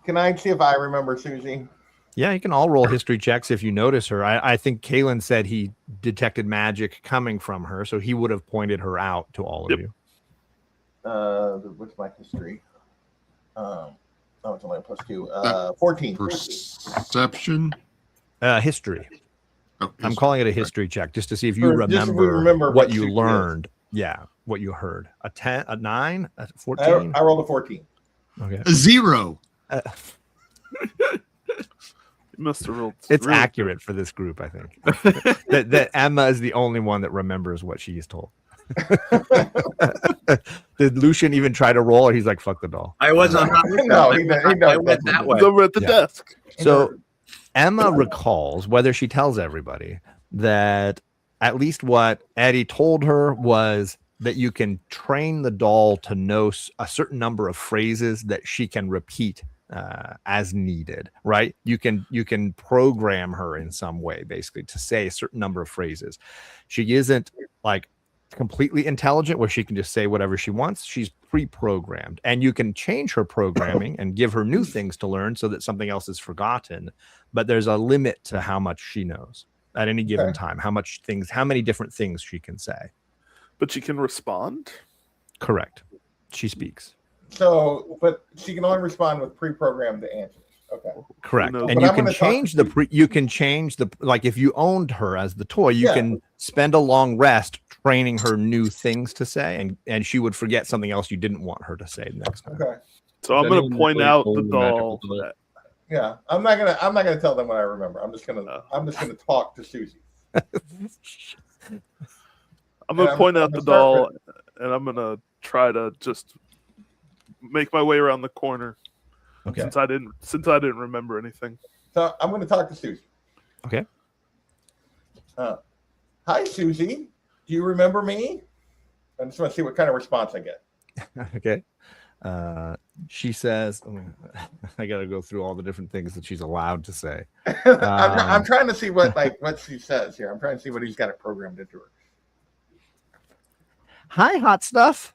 can I see if I remember Susie? Yeah, you can all roll history checks if you notice her. I think Kalen said he detected magic coming from her, so he would have pointed her out to all of Yep. you. What's my history? Oh, it's only a +2. 14. Perception. History. Oh, I'm calling it a history check just to see if you Or just if we remember, remember what what you suit is. learned. Yeah, what you heard. A 10, a 9, a I 14. rolled a 14. Okay. A 0. You must have rolled. It's really accurate for this group, I think. that Emma is the only one that remembers what she's told. Did Lucian even try to roll, or he's like, "Fuck the doll"? I wasn't. No, he knows I went that It's way. over at the Yeah. desk. So Emma recalls, whether she tells everybody, that at least what Eddie told her was that you can train the doll to know a certain number of phrases that she can repeat as needed, right? You can program her in some way, basically, to say a certain number of phrases. She isn't like completely intelligent where she can just say whatever she wants. She's pre-programmed, and you can change her programming and give her new things to learn so that something else is forgotten. But there's a limit to how much she knows at any given time, how many different things she can say. But she can respond. Correct. She speaks. So, but she can only respond with pre-programmed answers. Okay. Correct. knows? And But you I'm can gonna talk change to you can change the, like, if you owned her as the toy, you Yeah. can spend a long rest training her new things to say, and she would forget something else you didn't want her to say next time. Okay. So I'm Does going anyone to point really out own the the magical doll. doll? Yeah. I'm not gonna tell them what I remember. I'm just gonna talk to Susie. I'm going to I'm- point I'm out the gonna start doll, and I'm going to try to just make my way around the corner. Okay. Since I didn't remember anything. So I'm gonna talk to Susie. Okay. Hi, Susie. Do you remember me? I just want to see what kind of response I get. Okay. She says, I got to go through all the different things that she's allowed to say. I'm trying to see what she says here. I'm trying to see what he's got it programmed into her. Hi, hot stuff.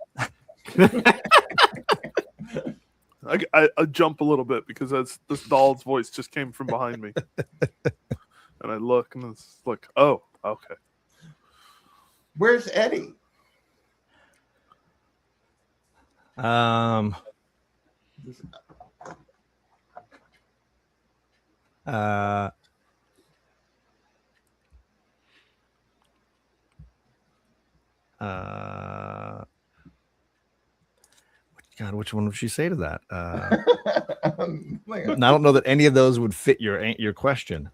I jump a little bit because this doll's voice just came from behind me. And I look and it's like, oh, okay. Where's Eddie? Uh, God, which one would she say to that? And I don't know that any of those would fit your question.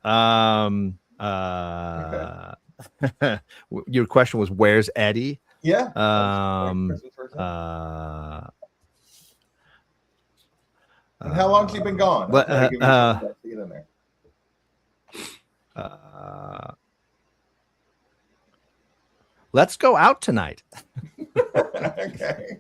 Your question was, where's Eddie? Yeah. And how long's he been gone? But, I'm trying to give you some stuff to get in there. Let's go out tonight. Okay.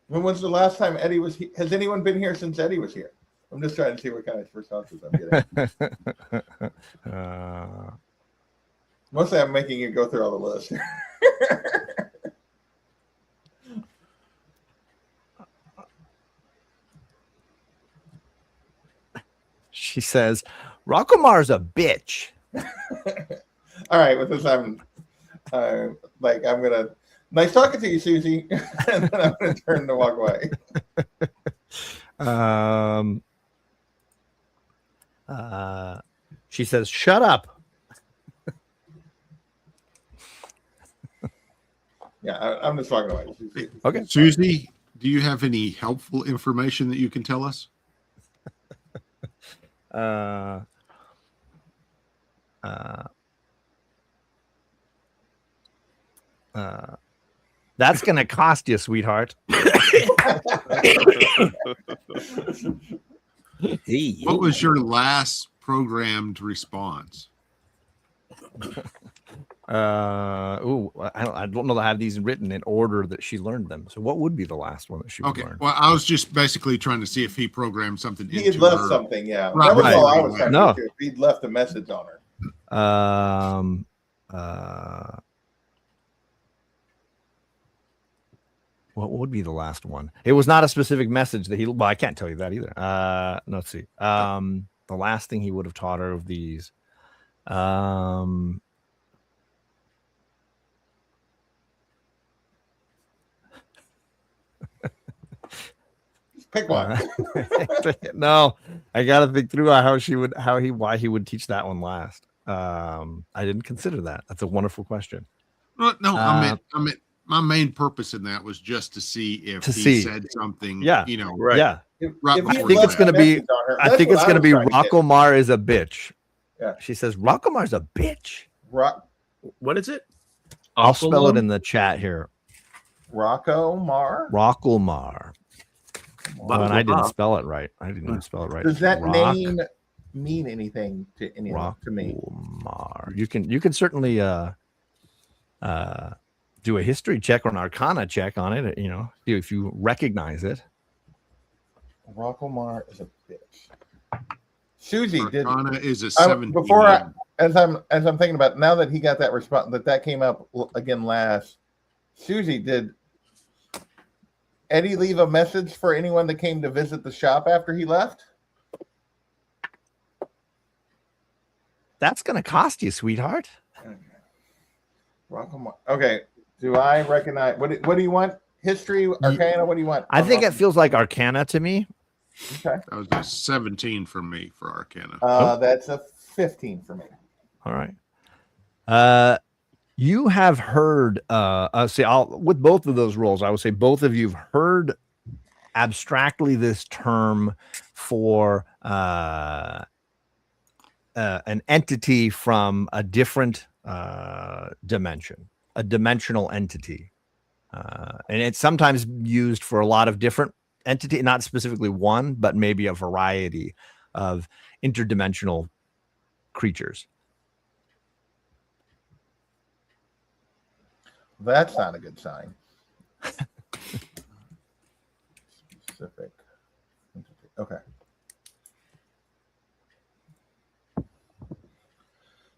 When was the last time Eddie was here? Has anyone been here since Eddie was here? I'm just trying to see what kind of responses I'm getting. Mostly I'm making you go through all the list. She says, Rockomar's a bitch. All right, with this I'm gonna nice talking to you, Susie, and then I'm gonna turn to walk away. She says, shut up. Yeah, I'm just walking away. Okay. Susie, do you have any helpful information that you can tell us? That's gonna cost you, sweetheart. What was your last programmed response? I don't know that I have these written in order that she learned them. So what would be the last one that she would Okay. learn? Well, I was just basically trying to see if he programmed something He into had left her. something, yeah. Right, That was right. all I was trying No. to do. He'd left a message on her. What would be the last one? It was not a specific message that well, I can't tell you that either. No, let's see. The last thing he would have taught her of these. Pick one. No, I gotta think through why he would teach that one last. I didn't consider that. That's a wonderful question. Well, no, I meant my main purpose in that was just to see if he said something. Yeah. You know, Right. Yeah, right If he I before think that. it's gonna be. message on her, I that's think what it's I gonna was be trying to get. Rockomar is a bitch. Yeah. She says Rockomar's a bitch. What is it? I'll spell it in the chat here. Rocco Mar. Rockomar. Oh, and I didn't Wow. spell it right. I didn't even spell it right. Does that name mean anything to anyone? To me, Rockomar. You can certainly do a history check or an arcana check on it. You know, see if you recognize it. Rocco Mar is a bitch. Susie did. Arcana is a 17. As I'm thinking about it, now that he got that response, that came up again last. Susie, did Eddie leave a message for anyone that came to visit the shop after he left? That's gonna cost you, sweetheart. Rocco Mar. Okay. Do I recognize what do you want? History, Arcana? What do you want? I think it feels like arcana to me. Okay. That was a 17 for me for Arcana. That's a 15 for me. All right. You have heard with both of those roles, I would say both of you've heard abstractly this term for an entity from a different dimension, a dimensional entity. And it's sometimes used for a lot of different entity, not specifically one, but maybe a variety of interdimensional creatures. That's not a good sign. Specific. Okay. All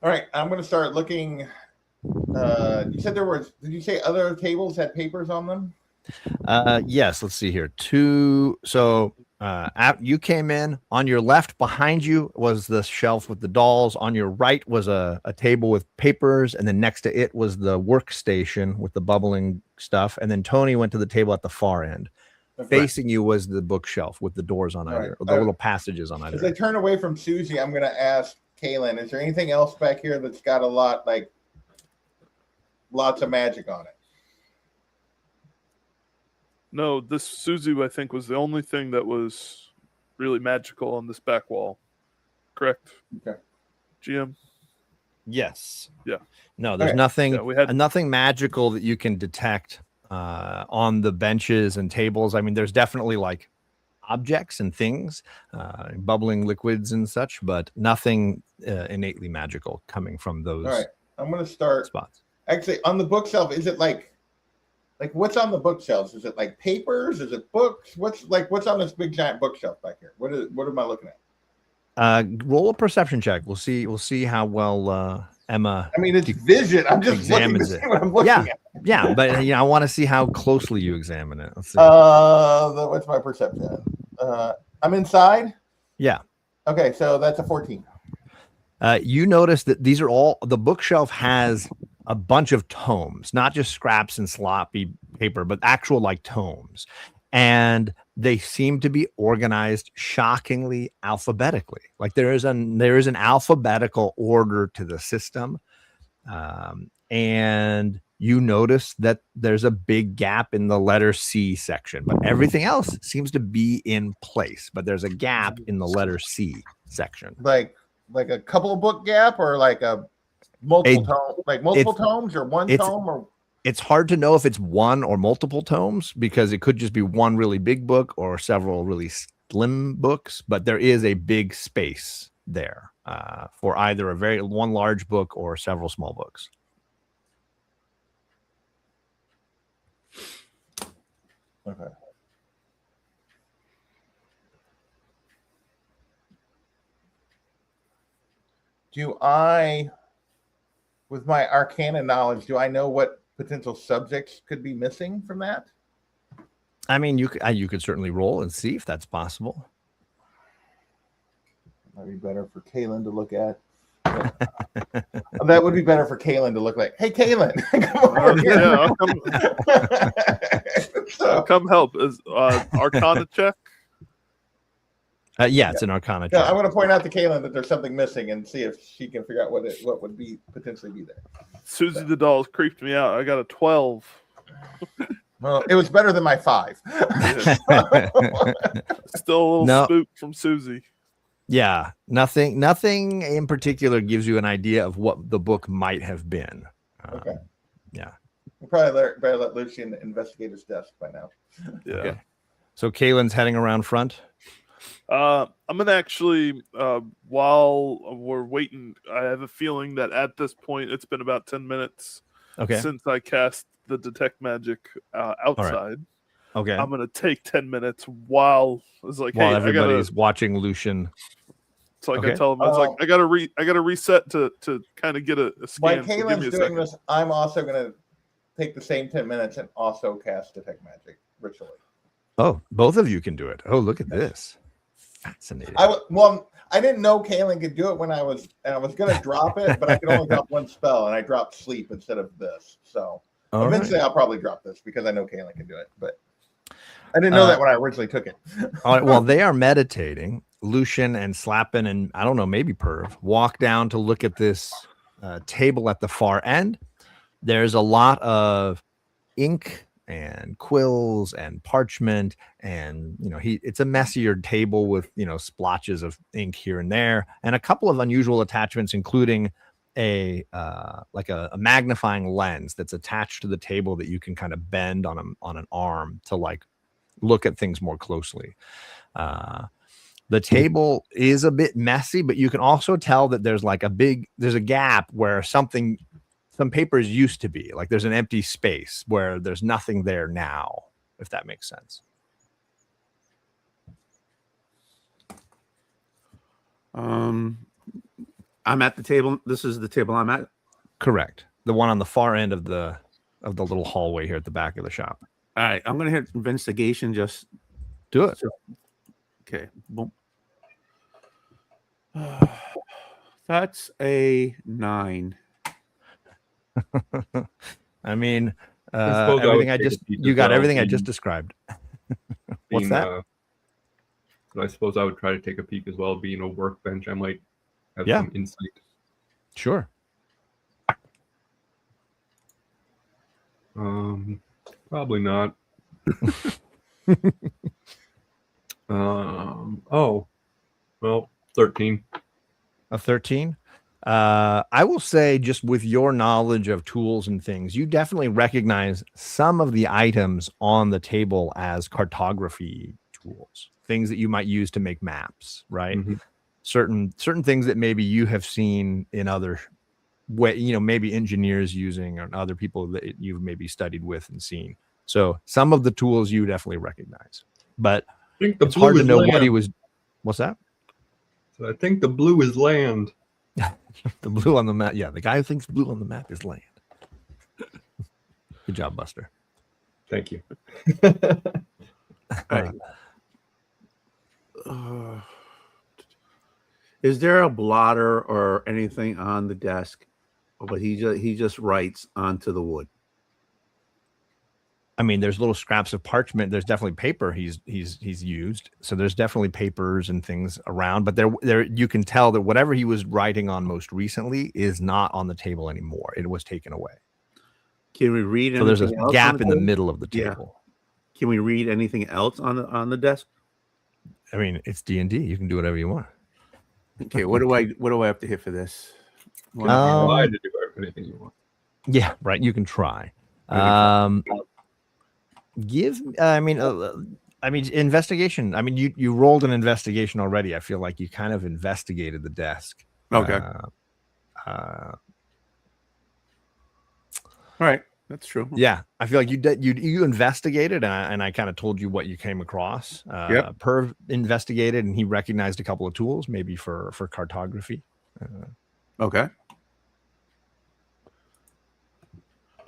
right. I'm going to start looking. You said there was. Did you say other tables had papers on them? Yes. Let's see here. You came in. On your left behind you was the shelf with the dolls. On your right was a table with papers, and then next to it was the workstation with the bubbling stuff. And then Tony went to the table at the far end. Okay. Facing you was the bookshelf with the doors on All either, right. or the little passages on either. As I turn away from Susie, I'm going to ask Kaylin, is there anything else back here that's got lots of magic on it? No, this Suzu, I think, was the only thing that was really magical on this back wall. Correct? Okay. GM? Yes. Yeah. No, there's Okay. nothing. Yeah, we had- nothing magical that you can detect on the benches and tables. I mean, there's definitely like objects and things, bubbling liquids and such, but nothing innately magical coming from those All right. I'm going to start. spots. Actually, on the bookshelf, is it like what's on the bookshelves? Is it like papers? Is it books? What's on this big giant bookshelf back here? What am I looking at? Roll a perception check. We'll see how well Emma. I mean, it's vision. I'm just looking to examines see it. what I'm looking at. Yeah, but I want to see how closely you examine it. Let's see. What's my perception? I'm inside. Yeah. Okay, so that's a 14. You notice that these are all the bookshelf has a bunch of tomes, not just scraps and sloppy paper, but actual like tomes. And they seem to be organized shockingly alphabetically. Like there is an alphabetical order to the system. And you notice that there's a big gap in the letter C section, but everything else seems to be in place. But there's a gap in the letter C section. Like a couple of book gap, or like a multiple tomes, or one tome, or it's hard to know if it's one or multiple tomes because it could just be one really big book or several really slim books, but there is a big space there for either one large book or several small books. okay. Do I, with my arcana knowledge, do I know what potential subjects could be missing from that? I mean, you could certainly roll and see if that's possible. That'd be better for Kaylin to look at. That would be better for Kaylin to look like. Hey, Kaylin, come over here. Yeah, I'll come help. Is Arcana check? Yeah, it's an Arcana Yeah, check. I'm going to point out to Kaylin that there's something missing and see if she can figure out what would be potentially be there. Susie the doll's creeped me out. I got a 12. Well, it was better than my 5. Still a little No. spooked from Susie. Yeah, nothing in particular gives you an idea of what the book might have been. Okay. Yeah. We'll probably better let Lucian investigate his desk by now. Yeah. Okay. So Kaylin's heading around front. I'm gonna actually, while we're waiting, I have a feeling that at this point it's been about 10 minutes Okay. since I cast the detect magic outside. Okay. I'm gonna take 10 minutes while it's like, While hey, everybody's watching Lucian. so I okay. can tell them it's like I gotta reset to kind of get a While scan. So give me Kaylin's a doing second. this, I'm also going to take the same 10 minutes and also cast detect magic ritually. Oh, both of you can do it. Oh, look at this. Fascinating. I didn't know Kaylin could do it when I was going to drop it, but I could only drop one spell, and I dropped sleep instead of this. So All right. eventually, I'll probably drop this because I know Kaylin can do it. But I didn't know that when I originally took it. All right, well, they are meditating. Lucian and Slappin and I don't know, maybe Perv walk down to look at this table at the far end. There's a lot of ink and quills and parchment, and it's a messier table with splotches of ink here and there, and a couple of unusual attachments, including a magnifying lens that's attached to the table that you can kind of bend on an arm to look at things more closely. The table is a bit messy, but you can also tell that there's a gap where some papers used to be. Like there's an empty space where there's nothing there now, if that makes sense. I'm at the table. This is the table I'm at. Correct. The one on the far end of the little hallway here at the back of the shop. All right, I'm gonna hit investigation. Just Do it. okay. Boom. That's a 9. I mean, suppose I everything would I take a just peek you as got well, everything I being- just described. What's Being, that? I suppose I would try to take a peek as well. Being a workbench, I might have Yeah. some insight. Sure. Probably not. Oh, well, 13. A 13. I will say, just with your knowledge of tools and things, you definitely recognize some of the items on the table as cartography tools, things that you might use to make maps, right? Mhm. Certain things that maybe you have seen in other way, maybe engineers using or other people that you've maybe studied with and seen. So some of the tools you definitely recognize, but I think the it's blue hard to is know land. what he was. What's that? So I think the blue is land. The blue on the map. Yeah, the guy who thinks blue on the map is land. Good job, Buster. Thank you. Right. Is there a blotter or anything on the desk? But he just writes onto the wood. I mean, there's little scraps of parchment. There's definitely paper he's used. So there's definitely papers and things around. But there you can tell that whatever he was writing on most recently is not on the table anymore. It was taken away. Can we read? So there's a anything else on gap in the table? middle of the Yeah. table. Can we read anything else on the desk? I mean, it's D&D. You can do whatever you want. Okay, what do I have to hit for this? Try to do anything you want. Yeah, right. You can try. Investigation. I mean, you rolled an investigation already. I feel like you kind of investigated the desk. Okay. Uh, All right, that's true. yeah, I feel like you investigated, and I kind of told you what you came across. Yep. Perv investigated, and he recognized a couple of tools, maybe for cartography. Okay.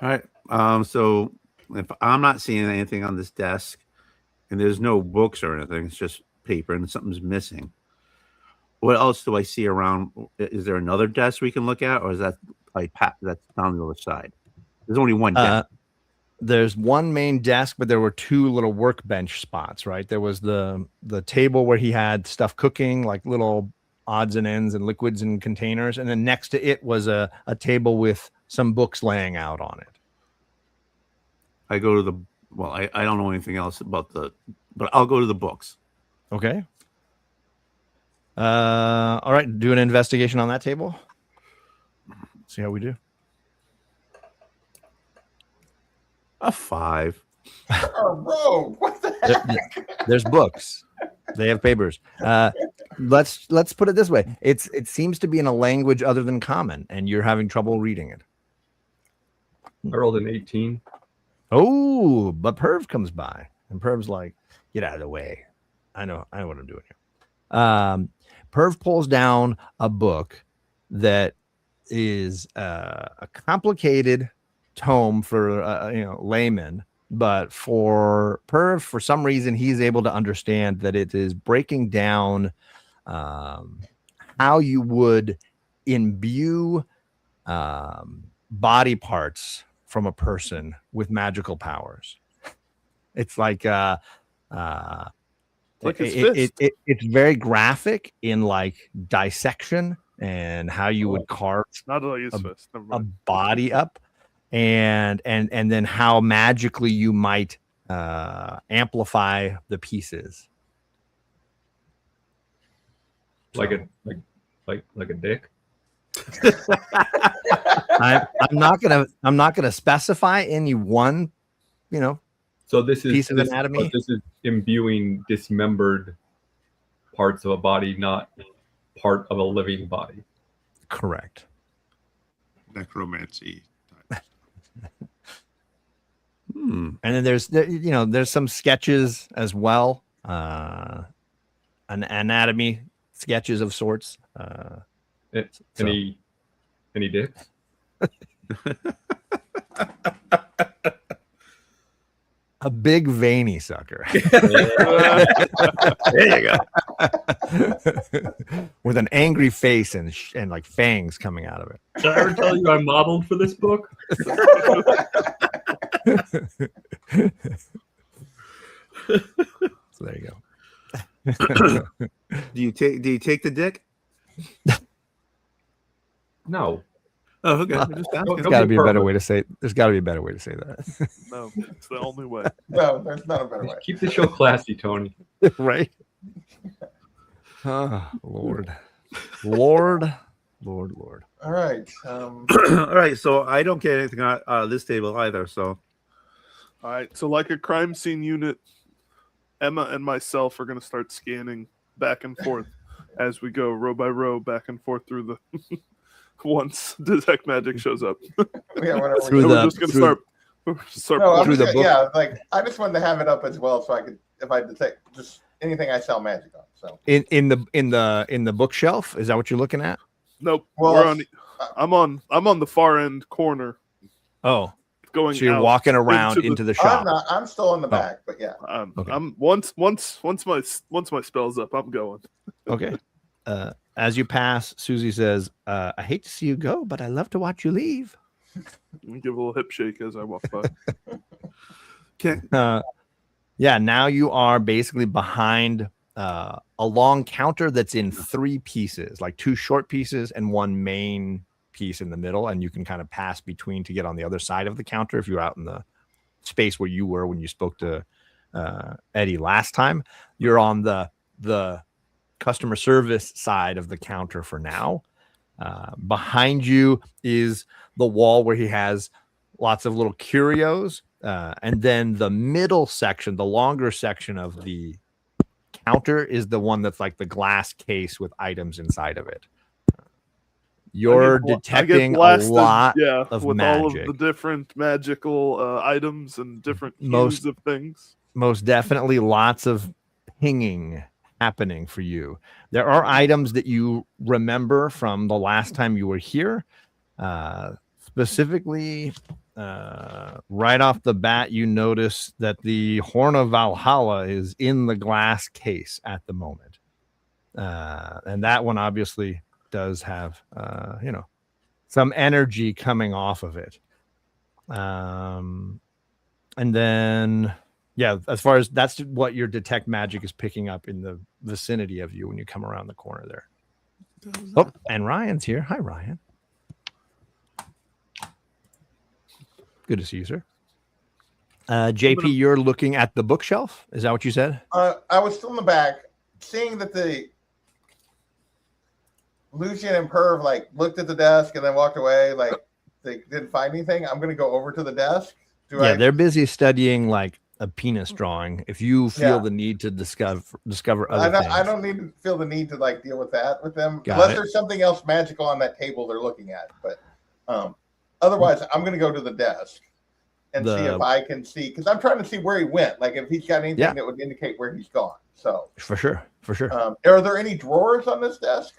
All right. So if I'm not seeing anything on this desk, and there's no books or anything, it's just paper, and something's missing. What else do I see around? Is there another desk we can look at, or is that that's down the other side? There's only one desk. there's one main desk, but there were two little workbench spots, right? There was the table where he had stuff cooking, like little odds and ends and liquids and containers, and then next to it was a table with some books laying out on it. I go to the I don't know anything else about but I'll go to the books. Okay. All right, do an investigation on that table. See how we do. A 5. Oh, bro, what the heck? There's books. They have papers. Let's put it this way. It seems to be in a language other than common, and you're having trouble reading it. I rolled an 18. Oh, but Perv comes by, and Perv's like, "Get out of the way. I know what I'm doing here." Perv pulls down a book that is a complicated tome for layman, but for Perv, for some reason, he's able to understand that it is breaking down how you would imbue body parts from a person with magical powers. It's like his fist. it's very graphic in like dissection and how you would carve Not like his fist. Never a mind. body up, and then how magically you might amplify the pieces. Like a dick. I'm not gonna specify any one, So this is piece of anatomy? but this is imbuing dismembered parts of a body, not part of a living body. correct. Necromancy. And then there's some sketches as well, an anatomy sketches of sorts. Any dicks? A big veiny sucker There you go. with an angry face and like fangs coming out of it. Did I ever tell you I modeled for this book? So there you go. Do you take the dick? No. Oh, okay. I'm just asking. There's got to be a better perfect. way to say. There's got to be a better way to say that, No, it's the only way. No, there's not a better way. Keep the show classy, Tony. right? Oh, Lord. Lord. All right. All right, so I don't get anything out of this table either. So All right. So, like a crime scene unit, Emma and myself are going to start scanning back and forth as we go row by row back and forth through the. Once detect magic shows up, Yeah, whatever. Through so the- we're just going to start. No, I'm through just, the book. yeah, like I just wanted to have it up as well, so I could, if I detect just anything I sell magic on. So In the bookshelf, is that what you're looking at? Nope. Well, we're on. I'm on the far end corner, Oh, going. so you're out walking around into the shop. I'm not. I'm still in the back, but yeah. Okay. I'm once my spell's up, I'm going. Okay. As you pass, Susie says, "I hate to see you go, but I love to watch you leave." Give a little hip shake as I walk by. Yeah, now you are basically behind a long counter that's in 3 pieces, like 2 short pieces and 1 main piece in the middle, and you can kind of pass between to get on the other side of the counter if you're out in the space where you were when you spoke to Eddie last time. You're on the customer service side of the counter for now. Behind you is the wall where he has lots of little curios. And then the middle section, the longer section of the counter, is the one that's like the glass case with items inside of it. You're I get detecting a blasted, lot with of all of magic. the different magical items and different Most- hues of things. Most definitely lots of pinging happening for you. There are items that you remember from the last time you were here. Specifically, right off the bat, you notice that the Horn of Valhalla is in the glass case at the moment. And that one obviously does have, some energy coming off of it. And then, yeah, as far as that's what your detect magic is picking up in the vicinity of you when you come around the corner there. Oh, and Ryan's here. Hi, Ryan. Good to see you, sir. JP, you're looking at the bookshelf. Is that what you said? I was still in the back, seeing that the Lucian and Perv like looked at the desk and then walked away, like they didn't find anything. I'm going to go over to the desk. They're busy studying like a penis drawing. If you feel the need to discover other things. I don't need to feel the need to like deal with that with them, Got unless it. there's something else magical on that table they're looking at. But otherwise, I'm going to go to the desk and see if I can see, because I'm trying to see where he went. Like if he's got anything that would indicate where he's gone. So for sure. Are there any drawers on this desk?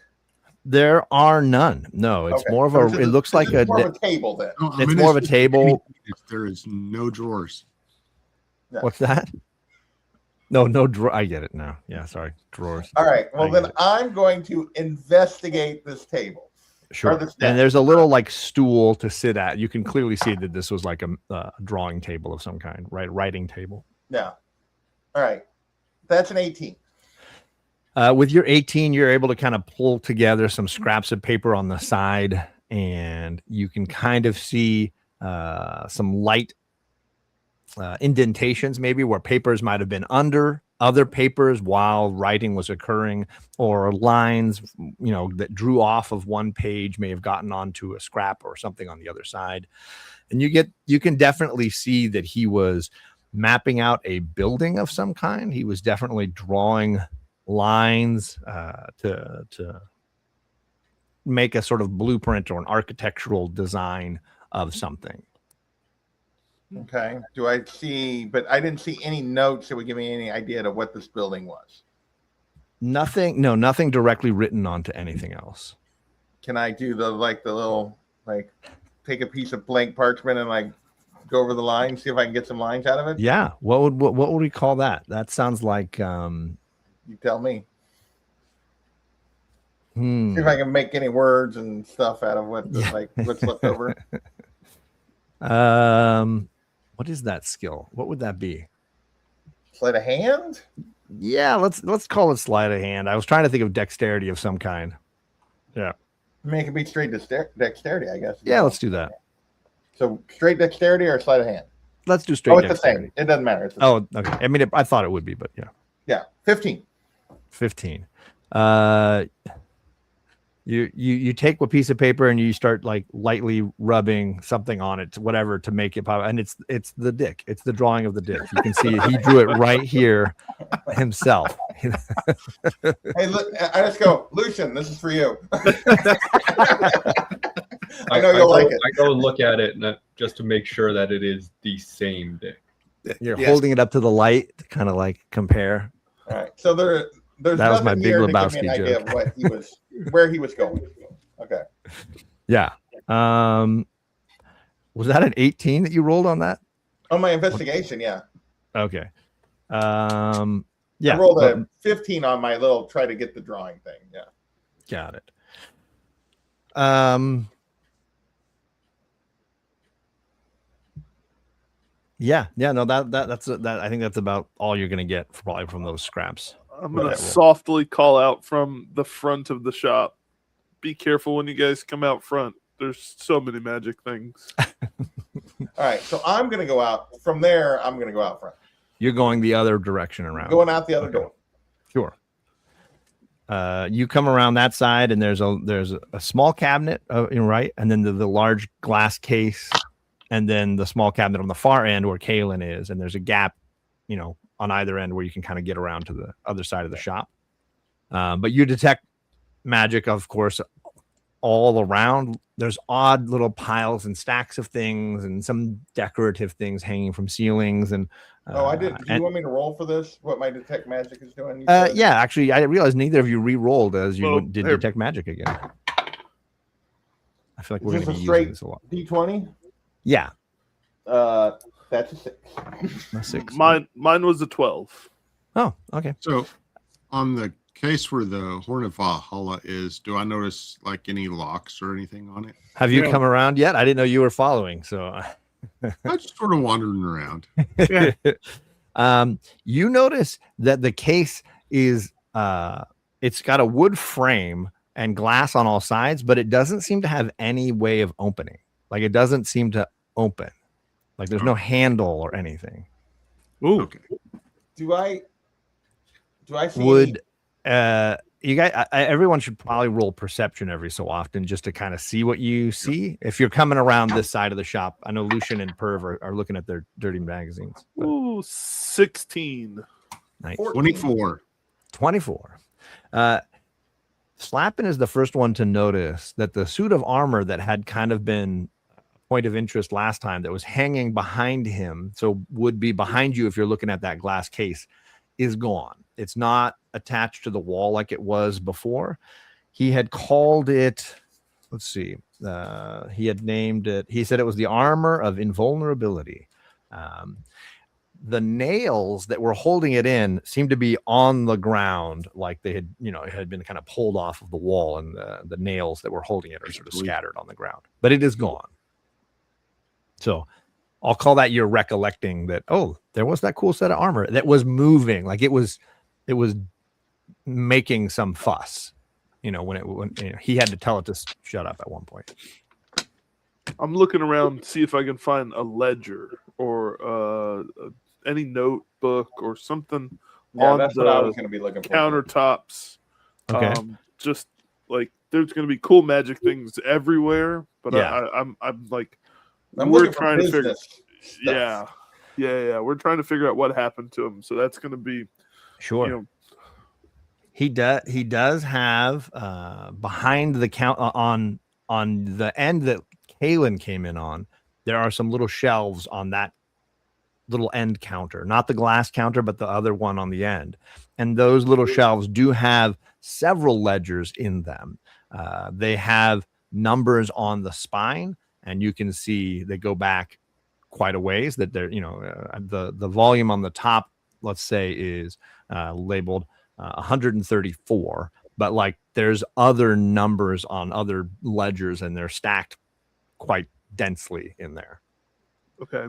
There are none. No, it's more of a. It looks like more of a table then. No, It's more of a table. There is no drawers. Yeah. What's that? No drawer. I get it now. Yeah, sorry, drawers. All right. Well, I then get it. I'm going to investigate this table. Sure. this desk. And there's a little like stool to sit at. You can clearly see that this was like a drawing table of some kind, right? Writing table. Yeah. All right. That's an 18. With your 18, you're able to kind of pull together some scraps of paper on the side, and you can kind of see some light indentations, maybe where papers might have been under other papers while writing was occurring, or lines, that drew off of one page may have gotten onto a scrap or something on the other side. And you can definitely see that he was mapping out a building of some kind. He was definitely drawing lines to make a sort of blueprint or an architectural design of something. Okay. Do I see, but I didn't see any notes that would give me any idea of what this building was. Nothing directly written onto anything else. Can I do the little, take a piece of blank parchment and go over the lines, see if I can get some lines out of it? Yeah. What would we call that? That sounds like, You tell me. See hmm. if I can make any words and stuff out of what's left over. What is that skill? What would that be? Sleight of hand? Yeah, let's call it sleight of hand. I was trying to think of dexterity of some kind. Yeah. I mean, it could be straight dexterity, I guess. Yeah, let's do that. So straight dexterity or sleight of hand? Let's do straight It's the dexterity. same. It doesn't matter. It's the same. Oh, okay. I mean, I thought it would be, but yeah. Yeah, 15. 15. You take a piece of paper and you start lightly rubbing something on it, whatever, to make it pop. And it's the dick. It's the drawing of the dick. You can see he drew it right here himself. Hey, look, I just go, Lucian, this is for you. I know you'll like it. I go and look at it just to make sure that it is the same dick. You're holding it up to the light to kind of compare. All right. So there's that was my nothing Big here to give me Lebowski an idea joke. of what where he was going. Okay. Yeah. Was that an 18 that you rolled on that? On my investigation, yeah. Okay. Yeah. I rolled a 15 on my little try to get the drawing thing. Yeah. Got it. Yeah. No, that's I think that's about all you're gonna get probably from those scraps. I'm gonna That roll. softly call out from the front of the shop. Be careful when you guys come out front. There's so many magic things. All right. So I'm gonna go out from there. I'm gonna go out front. You're going the other direction around. Going out the other door. Sure. You come around that side, and there's a small cabinet, right, and then the large glass case, and then the small cabinet on the far end where Kaylin is, and there's a gap, on either end where you can kind of get around to the other side of the shop. But you detect magic, of course, all around. There's odd little piles and stacks of things, and some decorative things hanging from ceilings, and I did. Do you want me to roll for this? What my detect magic is doing? You said? yeah, actually, I realized neither of you re-rolled as you Well, did here. detect magic again. I feel like Is we're going this to a be straight using this a lot. D20? Yeah, That's a 6. a 6. Mine was a 12. Oh, okay. So, on the case where the Horn of Valhalla is, do I notice any locks or anything on it? Have you Yeah. come around yet? I didn't know you were following. So I'm just sort of wandering around. You notice that the case is it's got a wood frame and glass on all sides, but it doesn't seem to have any way of opening. Like it doesn't seem to open. Like there's no handle or anything. Ooh. Okay. Do I see Would you guys everyone should probably roll perception every so often just to kind of see what you see if you're coming around this side of the shop. I know Lucian and Perv are looking at their dirty magazines. But Ooh, 16. nice. 24. 24. Slappin is the first one to notice that the suit of armor that had kind of been a point of interest last time that was hanging behind him, so would be behind you if you're looking at that glass case, is gone. It's not attached to the wall like it was before. He had called it, let's see, he had named it, he said it was the armor of invulnerability. The nails that were holding it in seemed to be on the ground, like they had, it had been kind of pulled off of the wall, and the nails that were holding it are sort of scattered on the ground, but it is gone. So I'll call that your recollecting that, oh, there was that cool set of armor that was moving, like it was making some fuss, when he had to tell it to shut up at one point. I'm looking around to see if I can find a ledger or any notebook or something Yeah, on that's what I the was going to be looking for. countertops. Okay. Just like there's going to be cool magic things everywhere, but Yeah. I'm like, I'm we're looking for trying to figure. business stuff. Yeah. We're trying to figure out what happened to him. So that's going to be, Sure. He does have behind the count on the end that Kalen came in on, there are some little shelves on that little end counter, not the glass counter, but the other one on the end. And those little shelves do have several ledgers in them. They have numbers on the spine, and you can see they go back quite a ways. That they're, the volume on the top, let's say, is labeled 134, but like there's other numbers on other ledgers, and they're stacked quite densely in there. Okay.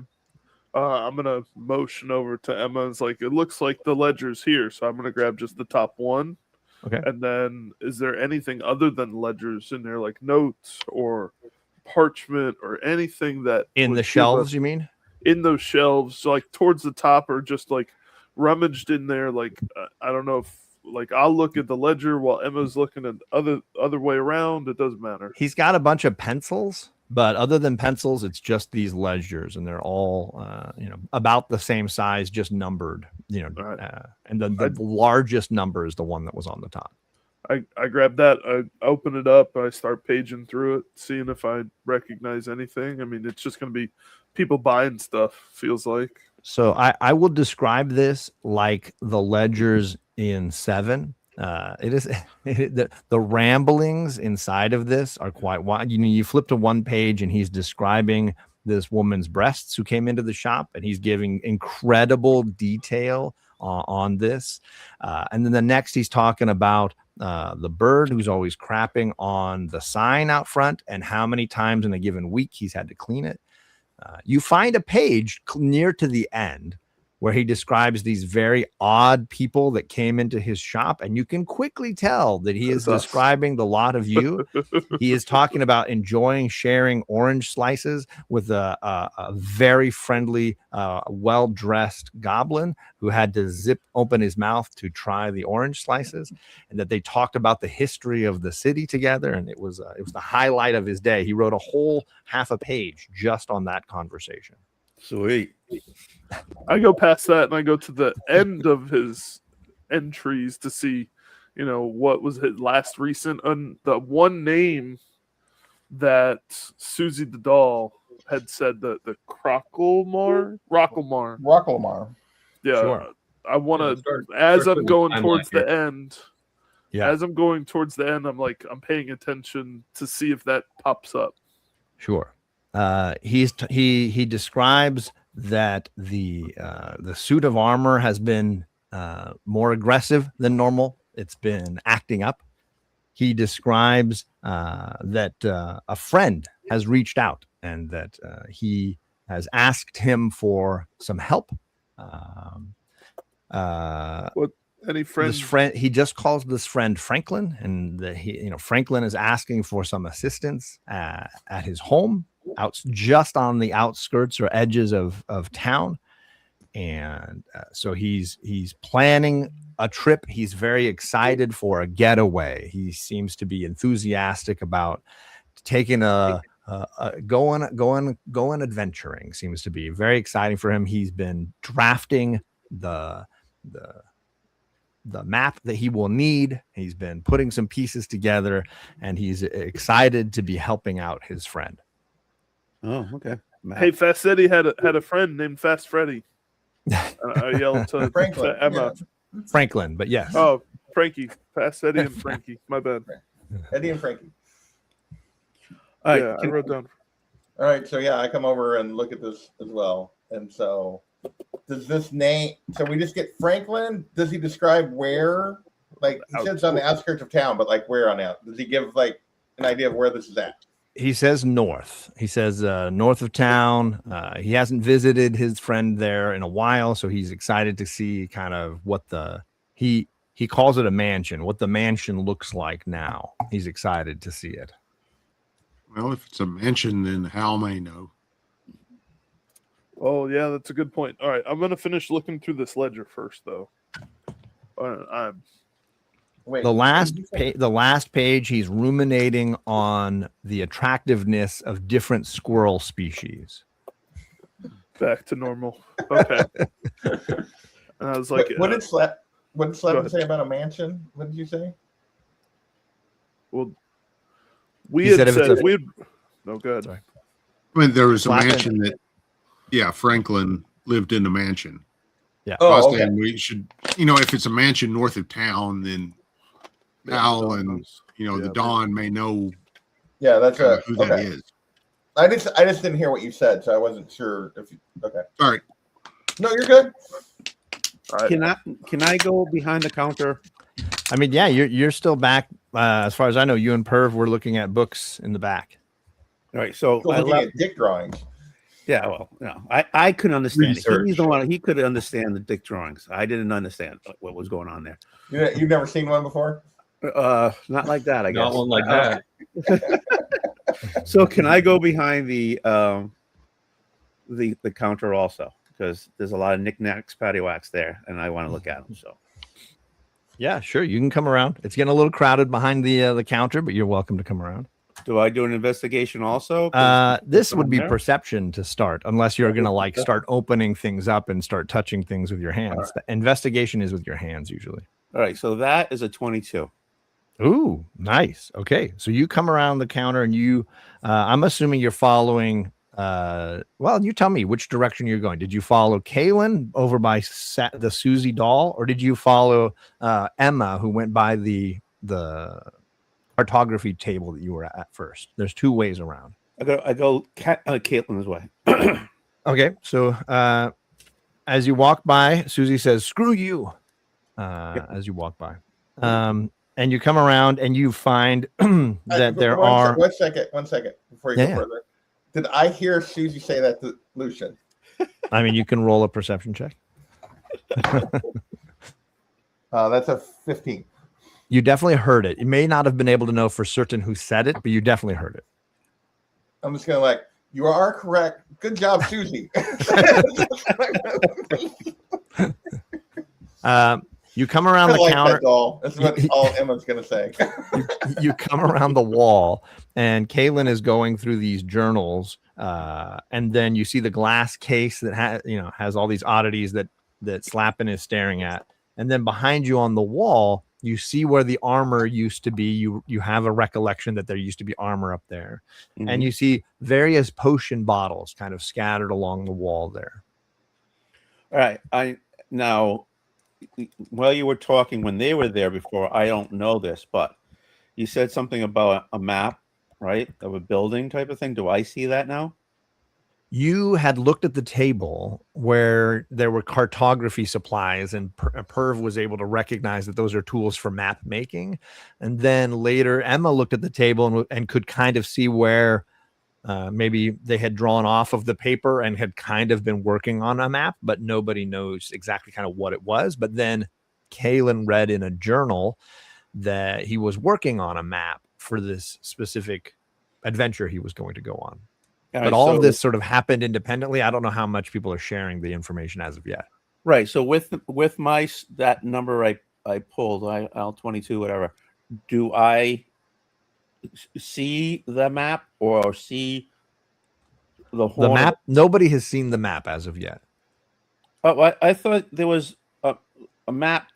I'm gonna motion over to Emma. It's like it looks like the ledger's here, so I'm gonna grab just the top one. Okay. And then, is there anything other than ledgers in there, like notes or parchment or anything that In would the give shelves, us- you mean? in those shelves, like towards the top, or just like rummaged in there? Like I don't know if like I'll look at the ledger while Emma's looking at other way around. It doesn't matter. He's got a bunch of pencils, but other than pencils, it's just these ledgers, and they're all, about the same size, just numbered, Right. and the largest number is the one that was on the top. I grab that, I open it up, I start paging through it, seeing if I recognize anything. I mean, it's just going to be people buying stuff, feels like. So I will describe this like the ledgers in 7. It is the ramblings inside of this are quite wild. You flip to one page and he's describing this woman's breasts who came into the shop, and he's giving incredible detail on this. And then the next he's talking about the bird who's always crapping on the sign out front, and how many times in a given week he's had to clean it. You find a page near to the end where he describes these very odd people that came into his shop, and you can quickly tell that he is That's us. describing the lot of you. He is talking about enjoying sharing orange slices with a very friendly, well-dressed goblin who had to zip open his mouth to try the orange slices, and that they talked about the history of the city together, and it was the highlight of his day. He wrote a whole half a page just on that conversation. Sweet. I go past that and I go to the end of his entries to see, what was his last recent. And the one name that Susie the doll had said, the Rocklemar. Rocklemar. Yeah. Sure. I want to, Start as I'm putting going timeline towards here. the end, as I'm going towards the end, I'm paying attention to see if that pops up. Sure. He describes that the suit of armor has been more aggressive than normal. It's been acting up. He describes that a friend has reached out, and that he has asked him for some help. Any friends? This friend, he just calls this friend Franklin, and Franklin is asking for some assistance at his home, just on the outskirts or edges of town. And so he's planning a trip. He's very excited for a getaway. He seems to be enthusiastic about taking going adventuring. Seems to be very exciting for him. He's been drafting the map that he will need. He's been putting some pieces together, and he's excited to be helping out his friend. Oh, okay. Hey, Fast Eddie had a friend named Fast Freddy. I yelled to Franklin, Emma. yeah. Franklin, but yes. Oh, Frankie. Fast Eddie and Frankie. My bad. Eddie and Frankie. All right. Yeah, I wrote down. All right, so yeah, I come over and look at this as well. And so does this name, so we just get Franklin? Does he describe where? Like, he says on the outskirts of town, but like where on that? Does he give like an idea of where this is at? He says north. He says north of town. He hasn't visited his friend there in a while, so he's excited to see kind of what he calls it a mansion, what the mansion looks like now. He's excited to see it. Well, if it's a mansion, then Hal may know. Oh, yeah, that's a good point. All right, I'm going to finish looking through this ledger first, though. Wait, The last page, he's ruminating on the attractiveness of different squirrel species. Back to normal. Okay. And I was like, what did Slavin ahead. say about a mansion? What did you say? well, we He had said if it's said a- we'd. No, good. Sorry. I mean, there was a Slavin- mansion that, Franklin lived in a mansion. I Oh, was okay. saying we should, if it's a mansion north of town, then Hal and the Don may know Yeah, that's who that okay. is. I just didn't hear what you said, so I wasn't sure if you, okay. All right. No, you're good. All right. Can I go behind the counter? I mean, yeah, you're still back. As far as I know, you and Perv were looking at books in the back. All right. So Still looking at dick drawings. yeah, well, no, I couldn't understand it. Research. He's the one. He could understand the dick drawings. I didn't understand what was going on there. You've never seen one before? Not like that. I guess Not one like that. So can I go behind the counter also? Because there's a lot of knickknacks, paddywhacks there, and I want to look at them. So Yeah, sure. You can come around. It's getting a little crowded behind the counter, but you're welcome to come around. do I do an investigation also? 'Cause This would be there? perception to start, unless you're gonna like start opening things up and start touching things with your hands. The investigation is with your hands usually. All right. So that is a 22. Ooh, nice. Okay, so you come around the counter and you, I'm assuming you're following. Well, you tell me which direction you're going. Did you follow Kaylin over by the Susie doll, or did you follow Emma, who went by the cartography table that you were at first? There's two ways around. I go Caitlin's way. Okay, so as you walk by, Susie says, "Screw you," as you walk by. And you come around and you find that there are. One second before you go further. Did I hear Susie say that to Lucian? I mean, you can roll a perception check. That's a 15. You definitely heard it. You may not have been able to know for certain who said it, but you definitely heard it. I'm just gonna you are correct. Good job, Susie. You come around I the like counter. that doll. That's what all Emma's gonna say. You come around the wall, and Kaylin is going through these journals, and then you see the glass case that has all these oddities that Slappin is staring at, and then behind you on the wall, you see where the armor used to be. You have a recollection that there used to be armor up there, and you see various potion bottles kind of scattered along the wall there. All right. Now, while you were talking when they were there before, I don't know this, but you said something about a map, right, of a building type of thing. Do I see that now? You had looked at the table where there were cartography supplies, and Perv was able to recognize that those are tools for map making. And then later, Emma looked at the table and could kind of see where Maybe they had drawn off of the paper and had kind of been working on a map, but nobody knows exactly kind of what it was. But then Kalen read in a journal that he was working on a map for this specific adventure he was going to go on. But all of this sort of happened independently. I don't know how much people are sharing the information as of yet. Right. So with that number I pulled, L22, whatever, do I see the map or see the horn? The map, nobody has seen the map as of yet. Oh, I thought there was a map.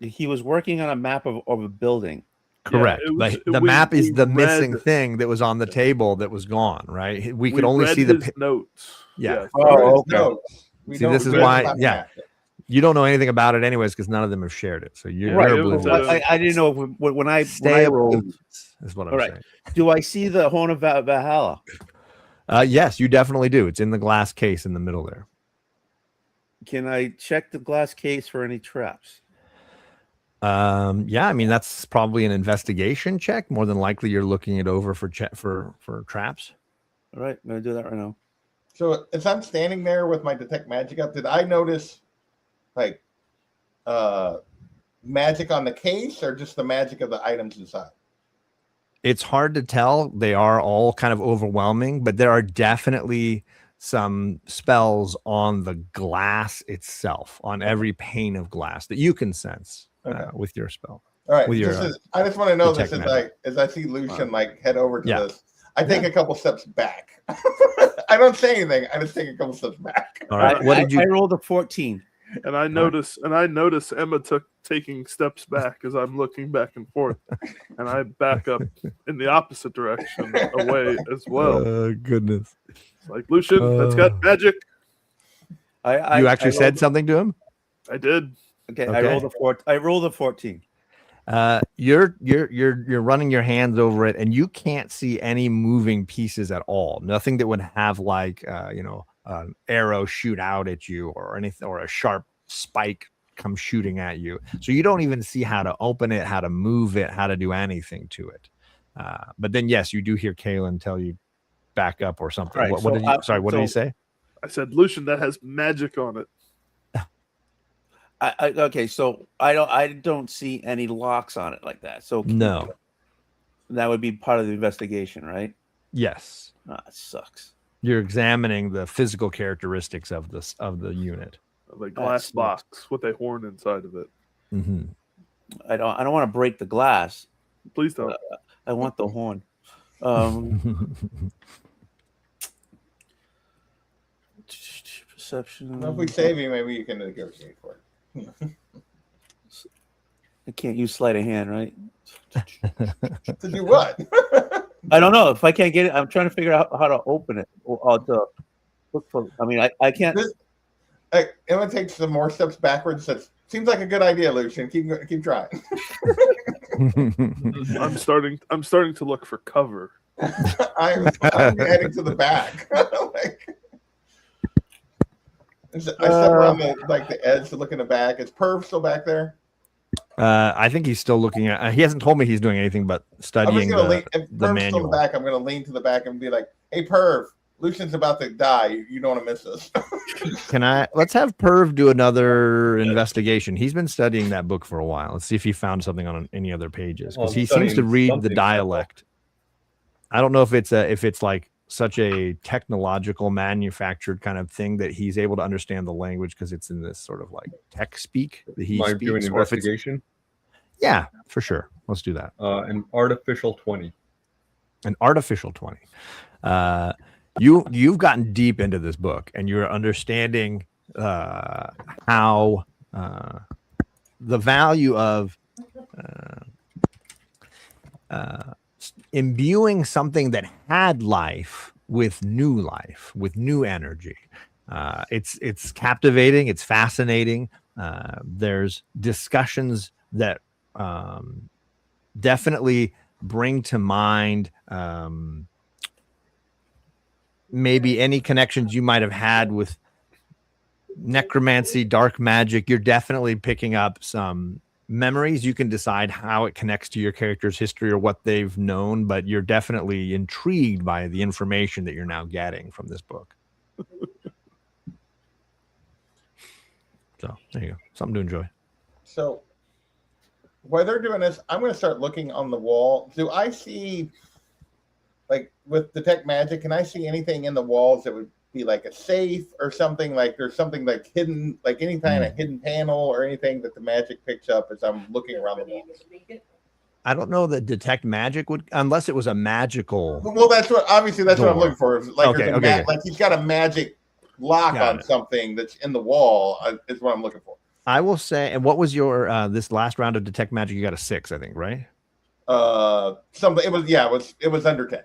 He was working on a map of a building. Correct. The map is the missing read- thing that was on the table that was gone, right? We could we only read see the his notes. Yeah. Yes. Oh, okay. No, we See, don't this is read why- about yeah. that. you don't know anything about it anyways because none of them have shared it. So you're Right. oblivious. I didn't know when I Stay rolled. oblivious is what I'm All right. saying. Do I see the horn of Valhalla? Yes, you definitely do. It's in the glass case in the middle there. Can I check the glass case for any traps? Yeah, I mean that's probably an investigation check. More than likely, you're looking it over for for traps. All right, I'm gonna do that right now. So as I'm standing there with my detect magic up, did I notice like magic on the case or just the magic of the items inside? It's hard to tell. They are all kind of overwhelming, but there are definitely some spells on the glass itself, on every pane of glass that you can sense with your spell. All right. With your, I just want to know this detect as I see Lucian like head over to Yeah. this. I take a couple steps back. I don't say anything. I just take a couple steps back. All right. What did you? I rolled a 14. And I notice Emma taking steps back as I'm looking back and forth, and I back up in the opposite direction away as well. Goodness. It's like Lucian, that's got magic. You actually said something to him? I did. Okay, Okay. I rolled a 14. You're running your hands over it, and you can't see any moving pieces at all. Nothing that would have like an arrow shoot out at you or anything, or a sharp spike come shooting at you. So you don't even see how to open it, how to move it, how to do anything to it. But then yes, you do hear Kalen tell you back up or something. Right, What so did you? Sorry, what did he so- say? I said, Lucian, that has magic on it. Okay, so I don't see any locks on it like that. So No. that would be part of the investigation, right? Yes. Ah, it sucks. You're examining the physical characteristics of the unit. The glass That's box with a horn inside of it. Mm-hmm. I don't want to break the glass. Please don't. I want the horn. Perception. Well, if we save you, maybe you can negotiate for it. I can't use sleight of hand, right? To do what? I don't know if I can't get it. I'm trying to figure out how to open it or to look for. I mean, I can't. Emma takes some more steps backwards. Says, "Seems like a good idea, Lucian. Keep trying." I'm starting to look for cover. I'm heading to the back. I step around the edge to look in the back. Is Perv still back there? I think he's still looking at. He hasn't told me he's doing anything but I'm just studying gonna lean. If the Perv's still in manual. the back, I'm gonna lean to the back and be like, "Hey, Perv, Lucian's about to die. You don't want to miss this." Let's have Perv do another investigation. He's been studying that book for a while. Let's see if he found something on any other pages because Well, he seems to studying read the something. dialect. I don't know if it's like such a technological manufactured kind of thing that he's able to understand the language because it's in this sort of like tech speak that he Am I doing speaks. Or if it's, investigation? yeah, for sure. Let's do that. An artificial 20. An artificial 20. You've gotten deep into this book and you're understanding how the value of imbuing something that had life with new energy. It's captivating, it's fascinating. There's discussions that definitely bring to mind maybe any connections you might have had with necromancy, dark magic. You're definitely picking up some memories. You can decide how it connects to your character's history or what they've known, but you're definitely intrigued by the information that you're now getting from this book. So there you go. Something to enjoy. So while they're doing this, I'm going to start looking on the wall. Do I see, like with Detect Magic, can I see anything in the walls that would be like a safe or something? Like there's something like hidden, like any kind of hidden panel or anything that the magic picks up as I'm looking around the walls? I don't know that Detect Magic would, unless it was a magical. Well, that's what, obviously that's what I'm Door. looking for. Is like, Okay, there's a okay, okay. like he's got a magic lock Got on it. something that's in the wall is what I'm looking for. I will say, and what was your this last round of Detect Magic? You got a 6, I think, right? Something it was under 10.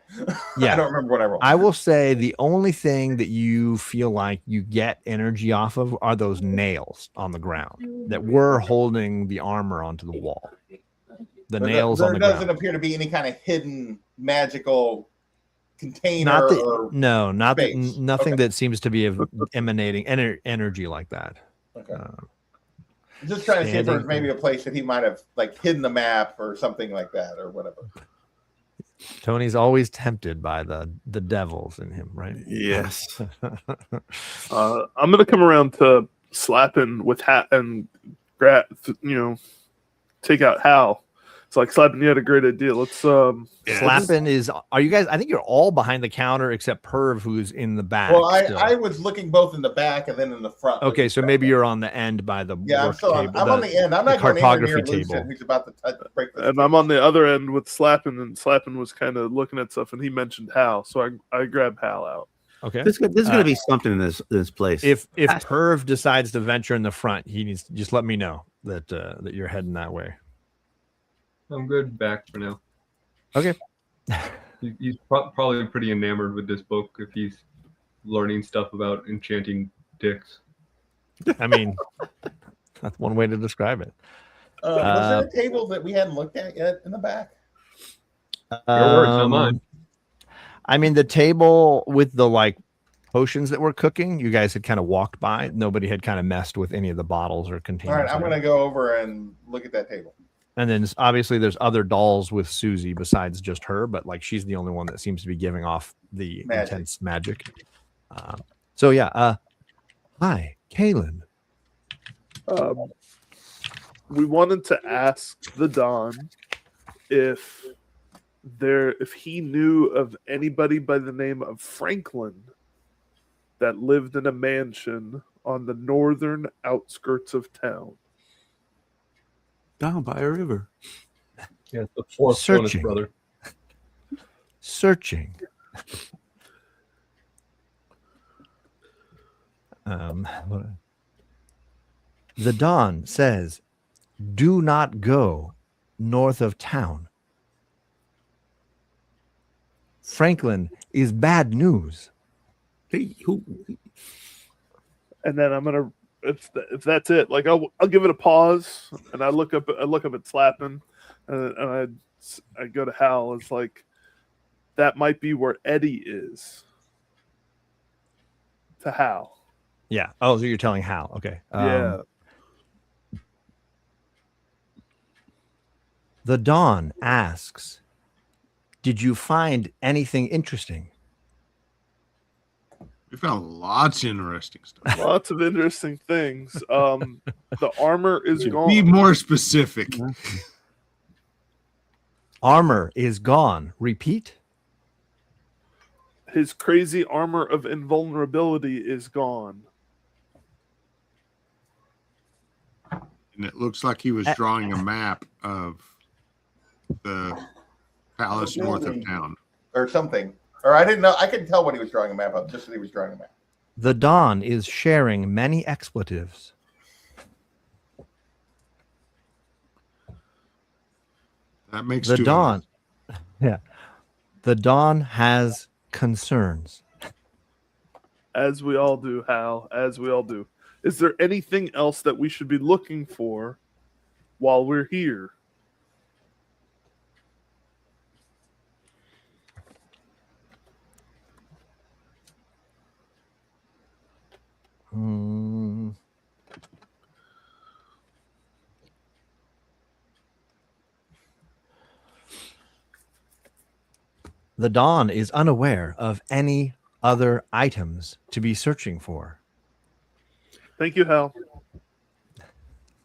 Yeah. I don't remember what I rolled. I will say the only thing that you feel like you get energy off of are those nails on the ground that were holding the armor onto the wall. The nails there on the doesn't ground. appear to be any kind of hidden magical container Not that, or no, not that, space. nothing Okay. that seems to be emanating energy like that. Okay. Just trying to see if there's maybe a place that he might have like hidden the map or something like that or whatever. Tony's always tempted by the devils in him, right? Yes. I'm gonna come around to slapping with hat and take out Hal. It's like slapping. You had a great idea. Let's Slapping is. Are you guys? I think you're all behind the counter except Perv, who's in the back. Well, still. I was looking both in the back and then in the front. Okay, so maybe you're on the end by the I'm work still table. I'm on the end. I'm not going anywhere near cartography Lucid, table. who's about to break the and I'm on the other end with slapping, and slapping was kind of looking at stuff, and he mentioned Hal, so I grabbed Hal out. Okay. There's going to be something in this place. If Perv decides to venture in the front, he needs to just let me know that that you're heading that way. I'm good back for now. Okay. He's probably pretty enamored with this book if he's learning stuff about enchanting dicks. I mean, that's one way to describe it. was there a table that we hadn't looked at yet in the back? Your words, not mine. I mean, the table with the like potions that were cooking, you guys had kind of walked by. Nobody had kind of messed with any of the bottles or containers. All right, I'm going to go over and look at that table. And then obviously there's other dolls with Susie besides just her, but like she's the only one that seems to be giving off the intense magic. So yeah, hi, Kaylin. We wanted to ask the Don if he knew of anybody by the name of Franklin that lived in a mansion on the northern outskirts of town. Down by a river. Yeah, the fourth Searching. bonus, brother. Searching. The Don says, do not go north of town. Franklin is bad news. Hey, who? And then I'm gonna, if that's it, like I'll give it a pause, and I look up at slapping, and I go to Hal. It's like that might be where Eddie is. To Hal. Yeah. Oh, so you're telling Hal. Okay. Yeah. The Dawn asks, did you find anything interesting? We found lots of interesting stuff. Lots of interesting things. The armor is gone. Be more specific. Armor is gone. Repeat. His crazy armor of invulnerability is gone. And it looks like he was drawing a map of the palace north of town. Or something. Or I didn't know. I couldn't tell what he was drawing a map of, just that he was drawing a map. The Dawn is sharing many expletives. That makes The two of Dawn. us. Yeah. The Dawn has concerns. As we all do, Hal. As we all do. Is there anything else that we should be looking for while we're here? the Dawn is unaware of any other items to be searching for. Thank you, Hal.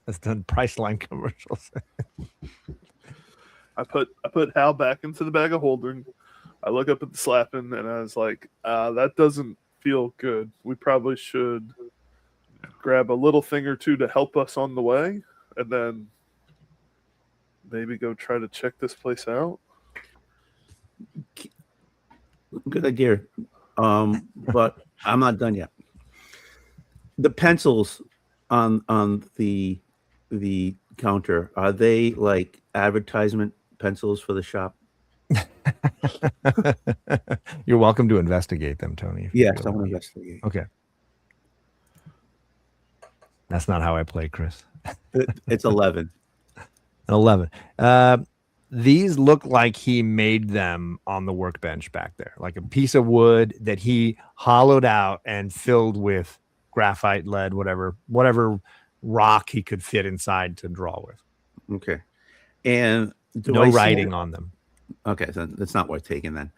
Has done Priceline commercials. I put Hal back into the bag of holding. I look up at the slapping, and I was like, that doesn't feel good. We probably should grab a little thing or two to help us on the way, and then maybe go try to check this place out. Good idea. But I'm not done yet. The pencils on the counter, are they like advertisement pencils for the shop? You're welcome to investigate them, Tony. if you Yes, feel I want like to it. investigate. Okay. That's not how I play, Chris. It's 11. 11. These look like he made them on the workbench back there, like a piece of wood that he hollowed out and filled with graphite, lead, whatever rock he could fit inside to draw with. Okay. And No I see- writing on them. Okay, so that's not worth taking then.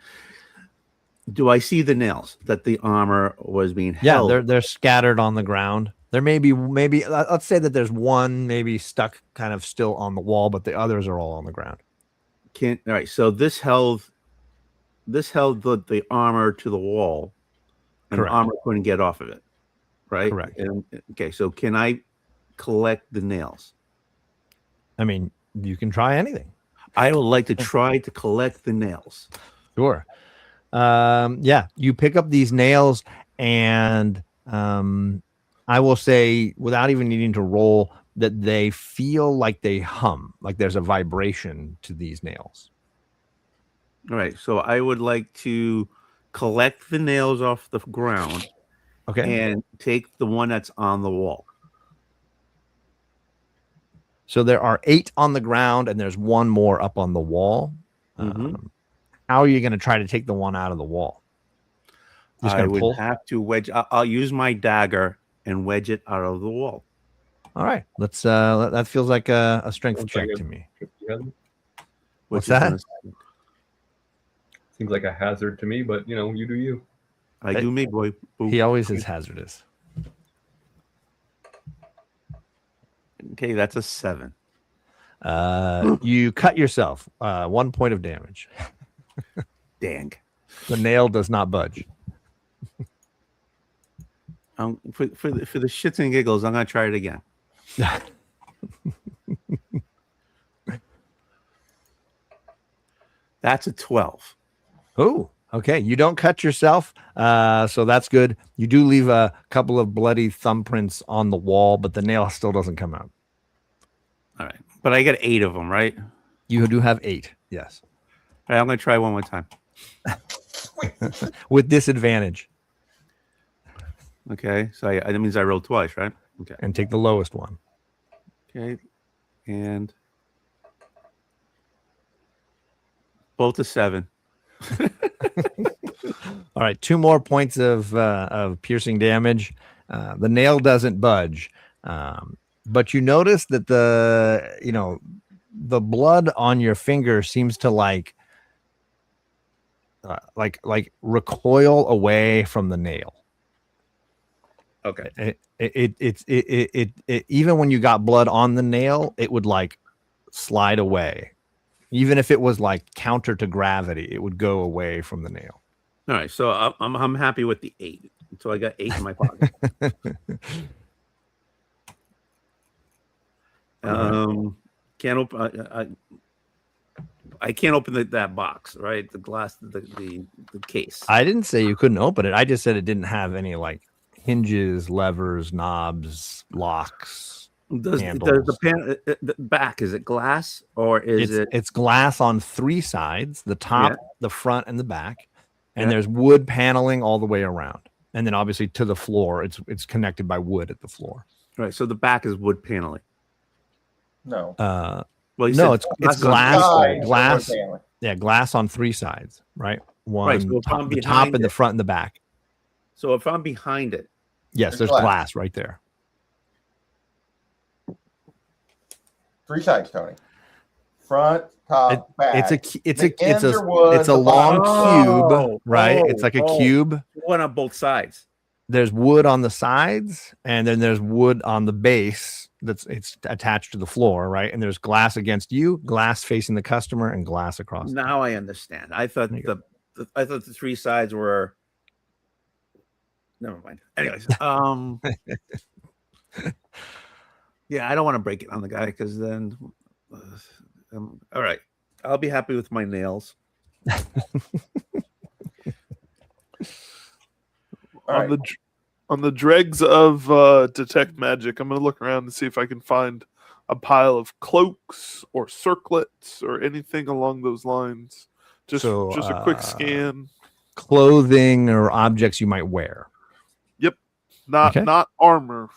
Do I see the nails that the armor was being Yeah, held? they're scattered on the ground. There may be let's say that there's one maybe stuck kind of still on the wall, but the others are all on the ground. All right, so this held the armor to the wall, and Correct. the armor couldn't get off of it, right? Correct. And, okay, so can I collect the nails? I mean, you can try anything. I would like to try to collect the nails. Sure. Yeah, you pick up these nails, and I will say, without even needing to roll, that they feel like they hum, like there's a vibration to these nails. All right, so I would like to collect the nails off the ground Okay. and take the one that's on the wall. So there are 8 on the ground, and there's one more up on the wall. Mhm. How are you going to try to take the one out of the wall? Just I going to would pull? have to wedge. I'll use my dagger and wedge it out of the wall. All right. Let's. That feels like a strength Sounds check like to me. Which What's is that? gonna- Seems like a hazard to me, but you do you. I do me, boy. Boop. He always is hazardous. Okay, that's a 7. You cut yourself. 1 point of damage. Dang. The nail does not budge. For the shits and giggles, I'm gonna try it again. That's a 12. Oh, okay. You don't cut yourself, so that's good. You do leave a couple of bloody thumbprints on the wall, but the nail still doesn't come out. All right, but I got 8 of them, right? You do have 8, yes, All right, I'm gonna try one more time. with disadvantage, Okay, so that means I rolled twice, right? Okay. and take the lowest one. Okay, and both a 7. All right, 2 more points of piercing damage. The nail doesn't budge, but you notice that the blood on your finger seems to like recoil away from the nail. Okay. It even when you got blood on the nail, it would like slide away. Even if it was like counter to gravity, it would go away from the nail. All right, so I'm happy with the 8. So I got 8 in my pocket. Can't open. I can't open that box, right? The glass, the case. I didn't say you couldn't open it. I just said it didn't have any like hinges, levers, knobs, locks. Does handles. the back, is it glass or is it? It's glass on 3 sides, the top, the front, and the back. And Yeah. there's wood paneling all the way around. And then obviously to the floor, it's connected by wood at the floor. Right, so the back is wood paneling. No. Well, you No, said it's on glass. Sides, glass. wood paneling. Yeah, glass on 3 sides, right? One, Right, so if top, I'm the top behind and the it- front and the back. So if I'm behind it, Yes, There's there's glass. glass right there. 3 sides, Tony. Front, top, back. It's The ends are wood, it's a the long bottom- cube, right? It's like a cube. One on both sides. There's wood on the sides, and then there's wood on the base it's attached to the floor, right? And there's glass against you, glass facing the customer, and glass across. Now I understand. I thought There you I thought the three sides were. Never mind. Anyways, yeah, I don't want to break it on the guy because then, all right, I'll be happy with my nails. All on right. on the dregs of detect magic, I'm gonna look around and see if I can find a pile of cloaks or circlets or anything along those lines. Just So, a quick scan. Clothing or objects you might wear. Not okay. not armor.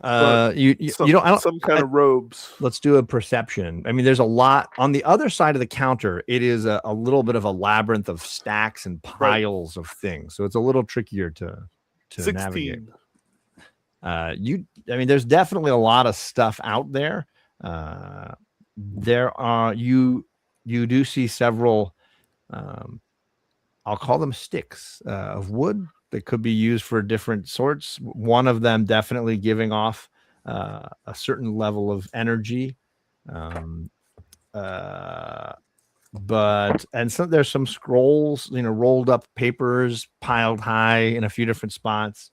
You don't. I don't. Some kind of robes. Let's do a perception. I mean, there's a lot on the other side of the counter. It is a little bit of a labyrinth of stacks and piles of things, so it's a little trickier to 16. navigate. I mean, there's definitely a lot of stuff out there. There are you do see several. I'll call them sticks of wood that could be used for different sorts. One of them definitely giving off a certain level of energy. But there's some scrolls, rolled up papers piled high in a few different spots.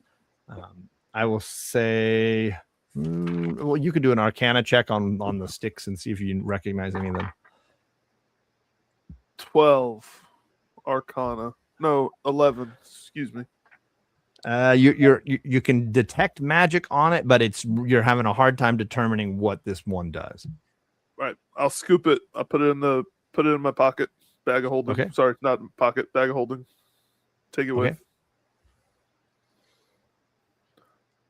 I will say, well, you could do an Arcana check on the sticks and see if you recognize any of them. 12 Arcana. No, 11. Excuse me. You can detect magic on it, but you're having a hard time determining what this one does. Right. I'll scoop it. I'll put it in my pocket. Bag of holding. Okay. Sorry, not pocket. Bag of holding. Take it with.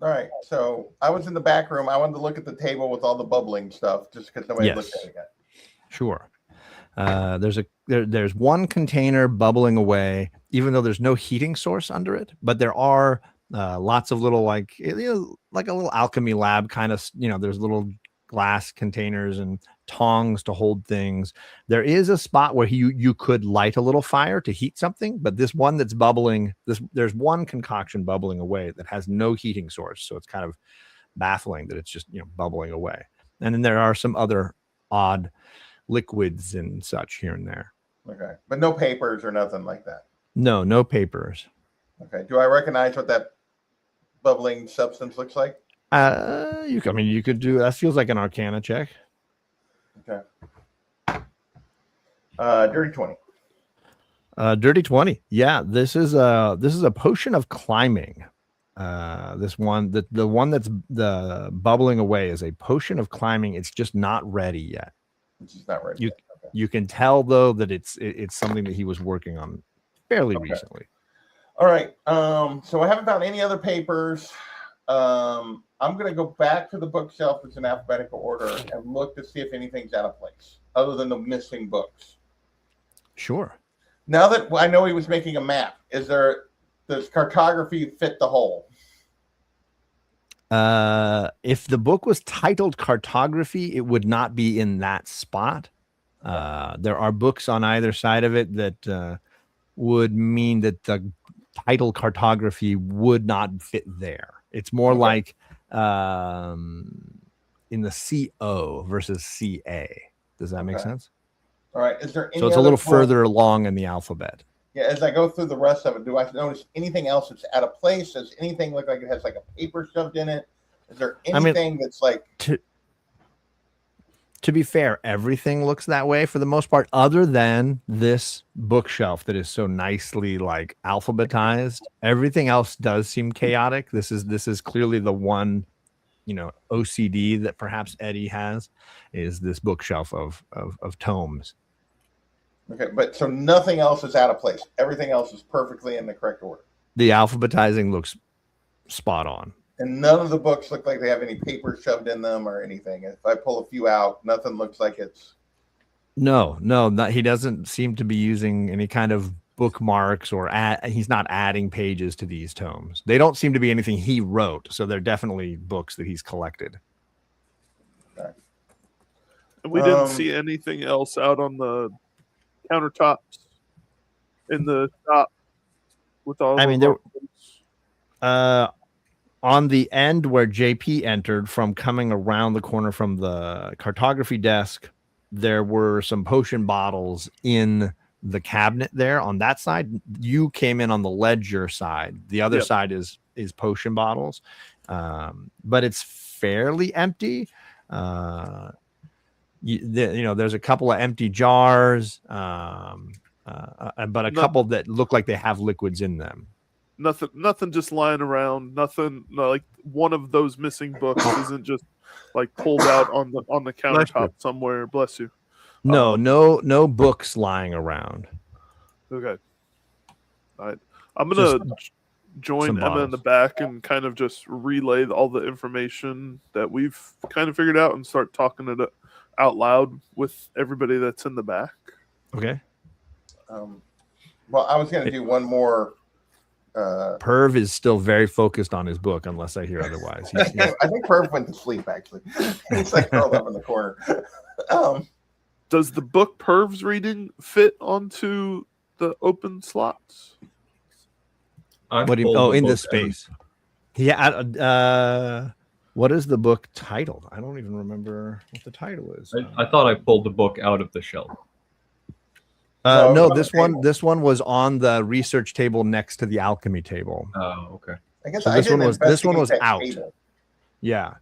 All right. So I was in the back room. I wanted to look at the table with all the bubbling stuff just because nobody looked at it yet. Sure. There's one container bubbling away, even though there's no heating source under it, but there are lots of little like a little alchemy lab kind of, there's little glass containers and tongs to hold things. There is a spot where you could light a little fire to heat something, but this one that's bubbling, there's one concoction bubbling away that has no heating source, so it's kind of baffling that it's just bubbling away. And then there are some other odd liquids and such here and there. Okay. But no papers or nothing like that. No papers. Okay. Do I recognize what that bubbling substance looks like? You could do that. Feels like an Arcana check. Okay. Dirty 20. Dirty 20. Yeah, this is a potion of climbing. This one, the one that's the bubbling away is a potion of climbing. It's just not ready yet. It's just not ready. You yet. Okay. You can tell though that it's something that he was working on fairly recently. All right. So I haven't found any other papers. I'm going to go back to the bookshelf that's in alphabetical order and look to see if anything's out of place other than the missing books. Sure. Now that I know he was making a map, does cartography fit the hole? If the book was titled Cartography, it would not be in that spot. There are books on either side of it that would mean that the title Cartography would not fit there. It's more like in the CO versus CA. Does that make sense? All right. Is there any So it's a other little book- further along in the alphabet. Yeah, as I go through the rest of it, do I notice anything else that's out of place? Does anything look like it has like a paper shoved in it? Is there anything that's like... To be fair, everything looks that way for the most part, other than this bookshelf that is so nicely like alphabetized. Everything else does seem chaotic. This is clearly the one, OCD that perhaps Eddie has, is this bookshelf of tomes. Okay, but so nothing else is out of place. Everything else is perfectly in the correct order. The alphabetizing looks spot on. And none of the books look like they have any paper shoved in them or anything. If I pull a few out, nothing looks like it's... No, he doesn't seem to be using any kind of bookmarks or he's not adding pages to these tomes. They don't seem to be anything he wrote, so they're definitely books that he's collected. Okay. And we didn't see anything else out on the countertops in the shop with all. I mean, on the end where JP entered from coming around the corner from the cartography desk, there were some potion bottles in the cabinet there on that side. You came in on the ledger side. The other side is potion bottles. But it's fairly empty. There's a couple of empty jars, but a couple that look like they have liquids in them. Nothing just lying around. Nothing like one of those missing books isn't just like pulled out on the countertop somewhere. Bless you. No books lying around. Okay. All right. I'm gonna join Emma in the back and kind of just relay all the information that we've kind of figured out and start talking it out loud with everybody that's in the back. Okay. Well, I was going to do one more. Perv is still very focused on his book, unless I hear otherwise. I think Perv went to sleep, actually. He's like curled up in the corner. Does the book Perv's reading fit onto the open slots? What do you? In the space. Yeah. What is the book titled? I don't even remember what the title is. I thought I pulled the book out of the shelf. No, this one was on the research table next to the alchemy table. Oh, okay. I guess so this one was out. Table. Yeah.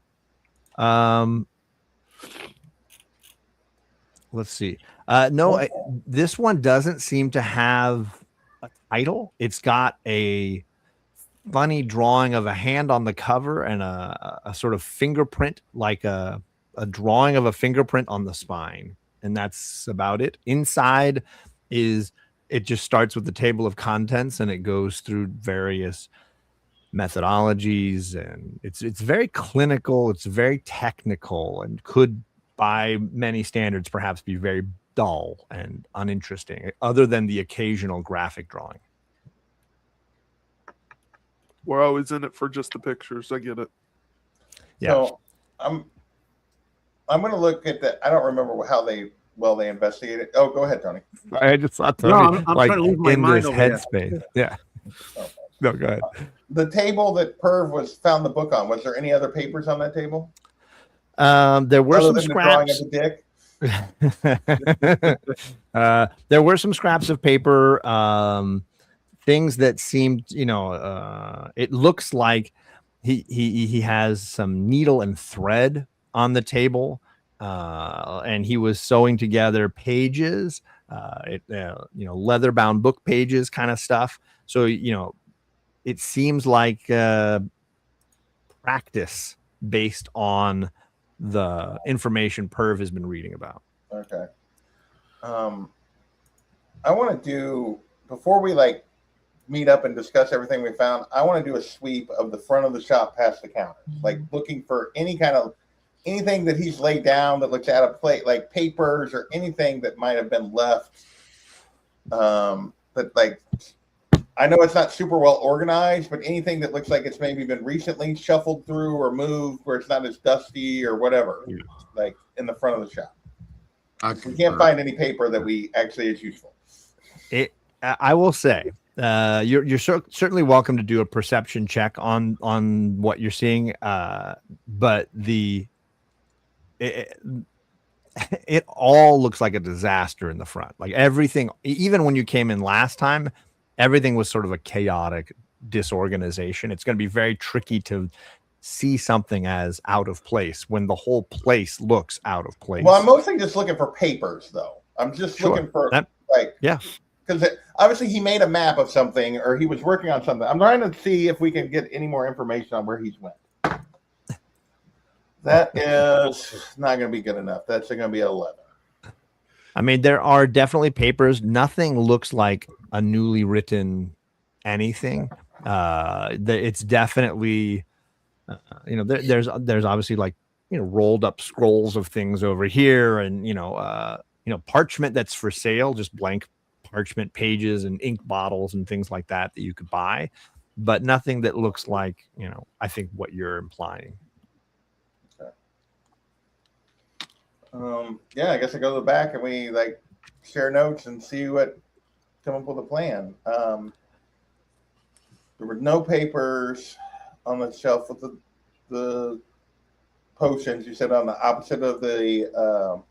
Let's see. This one doesn't seem to have a title. It's got a funny drawing of a hand on the cover and a sort of fingerprint, like a drawing of a fingerprint on the spine. And that's about it. Inside it just starts with the table of contents and it goes through various methodologies, and it's very clinical, it's very technical, and could by many standards perhaps be very dull and uninteresting, other than the occasional graphic drawing. We're always in it for just the pictures. I get it. Yeah. So I'm going to look at that. I don't remember how they investigated. Oh, go ahead, Tony. I just thought Tony, I'm trying to lose my in mind this over here. headspace. Yeah. No, go ahead. The table that Perv found the book on, was there any other papers on that table? There were Other some than the drawing scraps. of the dick? There were some scraps of paper, things that seemed, it looks like he has some needle and thread on the table, and he was sewing together pages, leather bound book pages kind of stuff. So, it seems like practice based on the information Perv has been reading about. Okay. I want to do, before we meet up and discuss everything we found, I want to do a sweep of the front of the shop past the counters, looking for anything that he's laid down that looks out of place, like papers or anything that might have been left. I know it's not super well organized, but anything that looks like it's maybe been recently shuffled through or moved where it's not as dusty or whatever, like in the front of the shop. We can't find any paper that we actually is useful. I will say, you're certainly welcome to do a perception check on what you're seeing, but it all looks like a disaster in the front. Like everything, even when you came in last time, everything was sort of a chaotic disorganization. It's going to be very tricky to see something as out of place when the whole place looks out of place. Well, I'm mostly just looking for papers, though. I'm just looking for because obviously he made a map of something or he was working on something. I'm trying to see if we can get any more information on where he's went. That is not going to be good enough. That's going to be 11. I mean, there are definitely papers. Nothing looks like a newly written anything. It's definitely, there's obviously rolled up scrolls of things over here, and parchment that's for sale, just blank parchment pages and ink bottles and things like that you could buy, but nothing that looks like I think what you're implying. Yeah, I guess I go to the back and we like share notes and see what come up with a plan. There were no papers on the shelf with the potions. You said on the opposite of the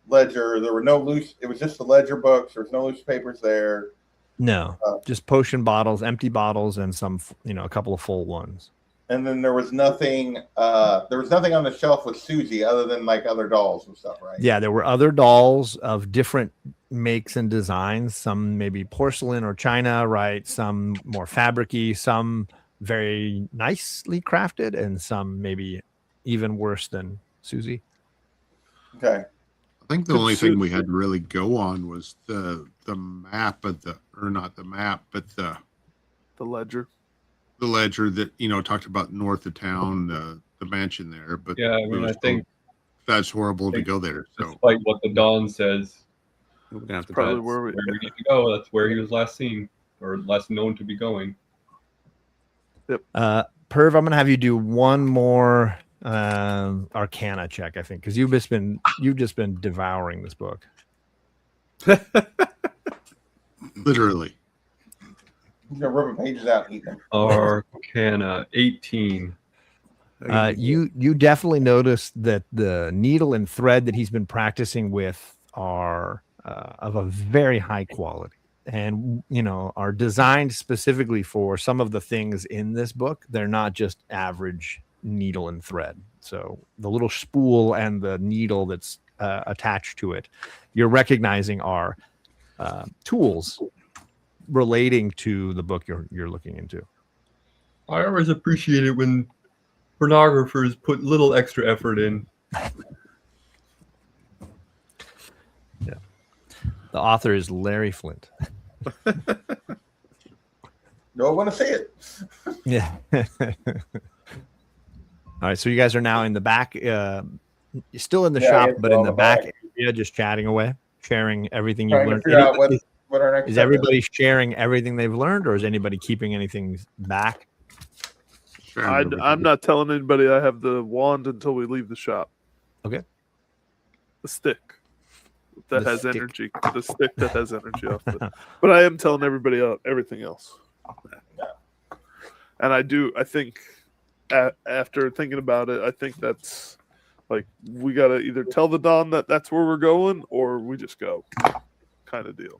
ledger. There were no loose. It was just the ledger books. There was no loose papers there. No, just potion bottles, empty bottles, and some, a couple of full ones. And then there was nothing. There was nothing on the shelf with Susie other than like other dolls and stuff, right? Yeah, there were other dolls of different makes and designs. Some maybe porcelain or china, right? Some more fabricy, some very nicely crafted, and some maybe even worse than Susie. Okay. I think the only thing we had to really go on was the map of not the map, but the ledger. The ledger that talked about north of town, the mansion there. But Yeah, I mean, I think that's horrible to go there. So despite what the Dawn says, We're gonna have to Probably that's where where we. we need to go. That's where he was last seen, or last known to be going. Perv, I'm gonna have you do one more Arcana check, I think, because you've just been devouring this book. literally. He's gonna rip the pages out and eat them. Arcana 18. You definitely notice that the needle and thread that he's been practicing with are of a very high quality, and are designed specifically for some of the things in this book. They're not just average needle and thread. So the little spool and the needle that's attached to it, you're recognizing are tools relating to the book you're looking into. I always appreciate it when pornographers put little extra effort in. Yeah. The author is Larry Flint. No, I want to see it. Yeah. All right. So you guys are now in the back, you're still in the shop, yeah, but we're in on the the back back. area, just chatting away, sharing everything you've Trying to learned. figure out Anybody- what our next is step everybody sharing everything they've learned, or is anybody keeping anything back? I'm not telling anybody I have the wand until we leave the shop. Okay. The stick that The has stick. energy. The stick that has energy off it. But I am telling everybody everything else. And I think after thinking about it, I think that's like we got to either tell the Don that that's where we're going or we just go kind of deal.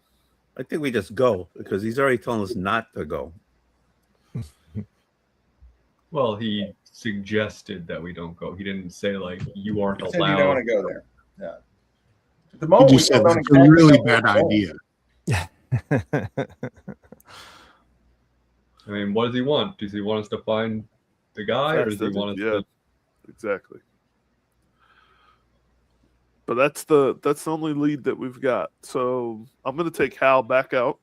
I think we just go because he's already telling us not to go. Well, he suggested that we don't go. He didn't say like you aren't He said you don't want allowed. to go there. Yeah. At the You moment, we just still said don't that's exactly a really know where bad we're going. idea. I mean, what does he want? Does he want us to find the guy, or does he want us to? Exactly. But that's the only lead that we've got. So I'm gonna take Hal back out,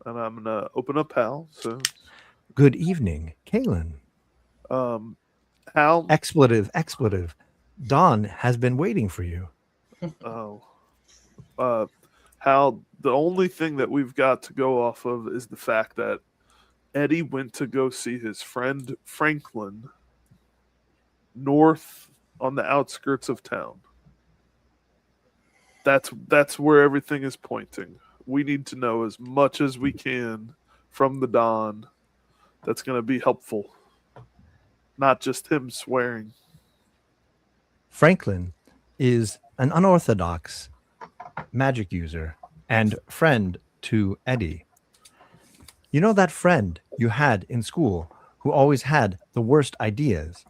and I'm gonna open up Hal. So, Good evening, Kaylin. Hal. Expletive. Dawn has been waiting for you. Oh, Hal. The only thing that we've got to go off of is the fact that Eddie went to go see his friend Franklin north on the outskirts of town. That's where everything is pointing. We need to know as much as we can from the Don that's going to be helpful. Not just him swearing. Franklin is an unorthodox magic user and friend to Eddie. You know that friend you had in school who always had the worst ideas,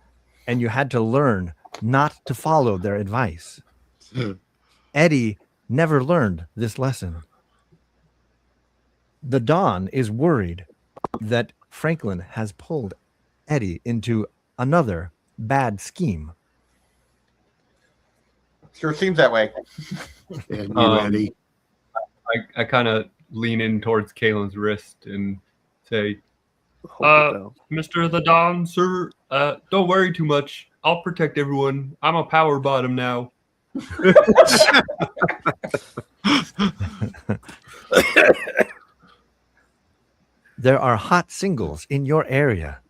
and you had to learn not to follow their advice. Eddie never learned this lesson. The Don is worried that Franklin has pulled Eddie into another bad scheme. Sure seems that way. And you, Eddie. I kind of lean in towards Kalen's wrist and say, Hold it down. Mr. the Don, sir, don't worry too much. I'll protect everyone. I'm a power bottom now. There are hot singles in your area.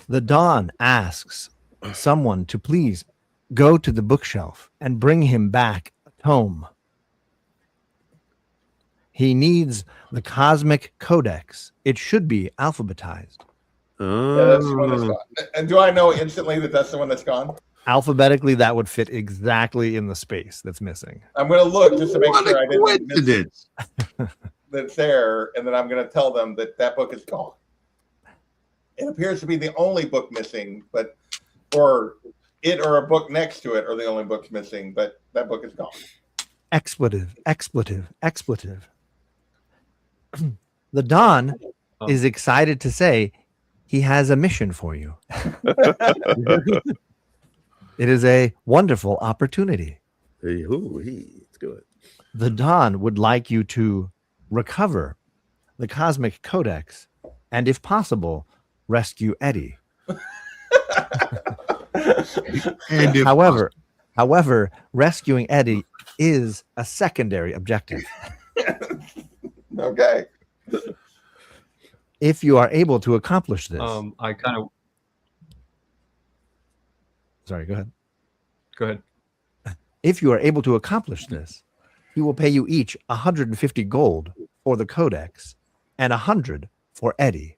The Don asks someone to please go to the bookshelf and bring him back a tome. He needs the Cosmic Codex. It should be alphabetized. Yeah, that's the one that's gone. And do I know instantly that that's the one that's gone? Alphabetically, that would fit exactly in the space that's missing. I'm going to look just to make What sure a I didn't miss it, coincidence. that's there, and then I'm going to tell them that that book is gone. It appears to be the only book missing, but or it or a book next to it are the only books missing, but that book is gone. Expletive, expletive, expletive. The Don is excited to say he has a mission for you. It is a wonderful opportunity. It's good. The Don would like you to recover the Cosmic Codex and, if possible, rescue Eddie. And if However, rescuing Eddie is a secondary objective. Okay. If you are able to accomplish this, I kind of sorry, go ahead. go ahead. If you are able to accomplish this, he will pay you each 150 gold for the codex and 100 for Eddie,